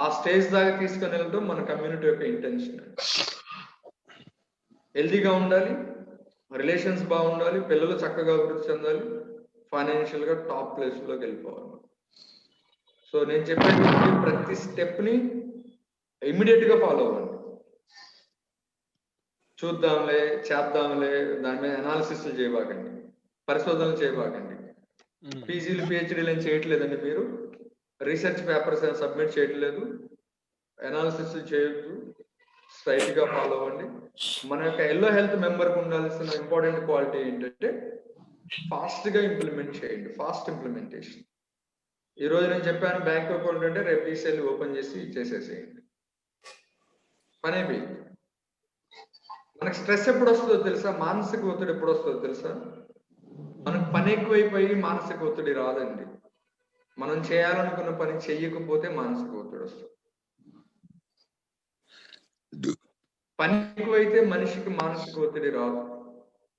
ఆ స్టేజ్ దాకా తీసుకొని వెళ్ళడం మన కమ్యూనిటీ యొక్క ఇంటెన్షన్. హెల్తీగా ఉండాలి, రిలేషన్స్ బాగుండాలి, పిల్లలు చక్కగా అభివృద్ధి చెందాలి, ఫైనాన్షియల్ గా టాప్ ప్లేస్ లోకి వెళ్ళిపోవాలి. సో నేను చెప్పేటువంటి ప్రతి స్టెప్ ని ఇమ్మీడియట్ గా ఫాలో అవ్వండి. చూద్దాంలే, చేద్దాంలే, దాని మీద అనాలిసిస్ చేయబాకండి, పరిశోధనలు చేయబాకండి. పీజీలు పిహెచ్డీలు ఏం చేయట్లేదండి మీరు. రీసెర్చ్ పేపర్స్ సబ్మిట్ చేయట్లేదు, అనాలిసిస్ చేయొద్దు, స్ట్రైట్ గా ఫాలో అవ్వండి. మన యొక్క ఎల్లో హెల్త్ మెంబర్కి ఉండాల్సిన ఇంపార్టెంట్ క్వాలిటీ ఏంటంటే ఫాస్ట్ గా ఇంప్లిమెంట్ చేయండి, ఫాస్ట్ ఇంప్లిమెంటేషన్. ఈ రోజు నేను చెప్పాను బ్యాంక్ అకౌంట్ అంటే రేపు తీసేసి ఓపెన్ చేసి చేసేసేయండి, పని అయిపోయింది. మనకు స్ట్రెస్ ఎప్పుడు వస్తుందో తెలుసా, మానసిక ఒత్తిడి ఎప్పుడు వస్తుందో తెలుసా? మనకు పని ఎక్కువైపోయి మానసిక ఒత్తిడి రాదండి. మనం చేయాలనుకున్న పని చెయ్యకపోతే మానసిక ఒత్తిడి వస్తుంది. పని ఎక్కువైతే మనిషికి మానసిక ఒత్తిడి రాదు,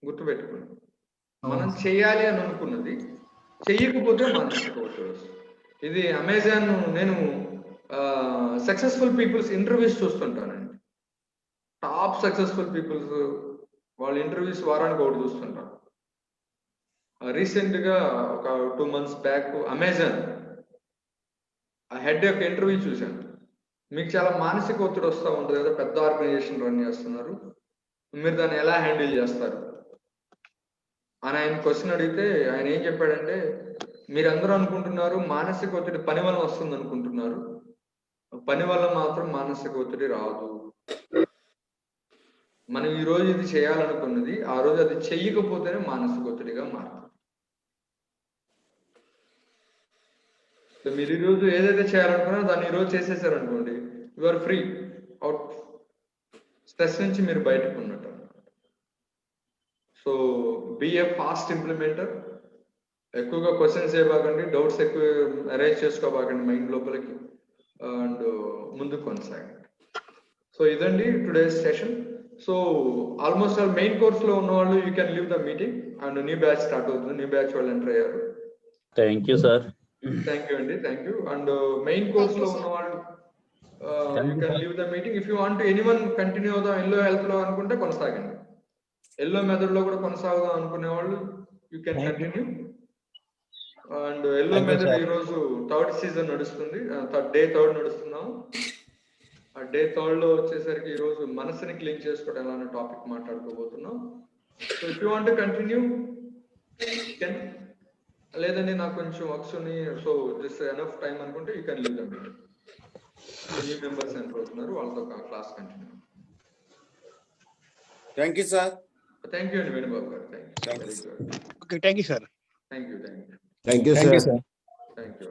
గుర్తుపెట్టుకోండి. మనం చేయాలి అని అనుకున్నది చెయ్యకపోతే మానసిక ఒత్తిడి వస్తుంది. ఇది అమెజాన్, నేను సక్సెస్ఫుల్ పీపుల్స్ ఇంటర్వ్యూస్ చూస్తుంటానండి. టాప్ సక్సెస్ఫుల్ పీపుల్స్ వాళ్ళ ఇంటర్వ్యూస్ వారానికి ఒకటి చూస్తుంటాను. రీసెంట్ గా ఒక 2 months బ్యాక్ అమెజాన్ ఆ హెడ్ యొక్క ఇంటర్వ్యూ చూశాను. మీకు చాలా మానసిక ఒత్తిడి వస్తూ ఉంటుంది కదా, పెద్ద ఆర్గనైజేషన్ రన్ చేస్తున్నారు, మీరు దాన్ని ఎలా హ్యాండిల్ చేస్తారు అని ఆయన క్వశ్చన్ అడిగితే ఆయన ఏం చెప్పాడంటే, మీరందరూ అనుకుంటున్నారు మానసిక ఒత్తిడి పని వల్ల వస్తుంది అనుకుంటున్నారు, పని వల్ల మాత్రం మానసిక ఒత్తిడి రాదు. మనం ఈ రోజు ఇది చేయాలనుకున్నది ఆ రోజు అది చెయ్యకపోతేనే మానసిక ఒత్తిడిగా మారుతుంది. మీరు ఈ రోజు ఏదైతే చేయాలనుకున్నారో దాన్ని ఈ రోజు చేసేసారు అనుకోండి, you are free, out stress నుంచి మీరు బయటకు ఉన్నట్టు. So be a fast implementer. ఎక్కువగా క్వశ్చన్స్ ఇవ్వకండి, డౌట్స్ ఎక్కువ అరేంజ్ చేసుకోబాకండి మైండ్ లోపలికి, అండ్ ముందుకు కొనసాగండి. సో ఇదండి today's session. So almost all main course లో ఉన్న వాళ్ళు you can leave the meeting, and new batch start అవుతుంది. న్యూ బ్యాచ్ వాళ్ళు ఎంటర్ అయ్యారు. Thank you sir. Thank you అండి, thank you. And main course లో ఉన్న వాళ్ళు you can leave the meeting. If you want anyone continue అవుదాం yellow health లో అనుకుంటే కొనసాగండి. ఎల్లో మెథడ్ లో కూడా కొనసాగుదాం అనుకునే వాళ్ళు you can continue. And yellow method ఈ రోజు 3rd సీజన్ నడుస్తుంది, డే 3 నడుస్తున్నాం. ఆ డే 3 లో వచ్చేసరికి ఈ రోజు మనసుని క్లీన్ చేసుకోవడం ఎలా అనే టాపిక్ మాట్లాడుకోబోతున్నాం. So if you want continue can, లేదండి నాకు కొంచెం వర్క్స్ ఉన్నాయి, సో దిస్ ఎనఫ్ టైం అనుకుంటే you can leave the meeting. New members enter అవుతున్నారు, వాళ్ళతో class continue. Thank you sir. Thank you అండి వేణుబాబు గారు, thank you. Okay, thank you sir. Thank you, thank you, thank you sir. Thank you.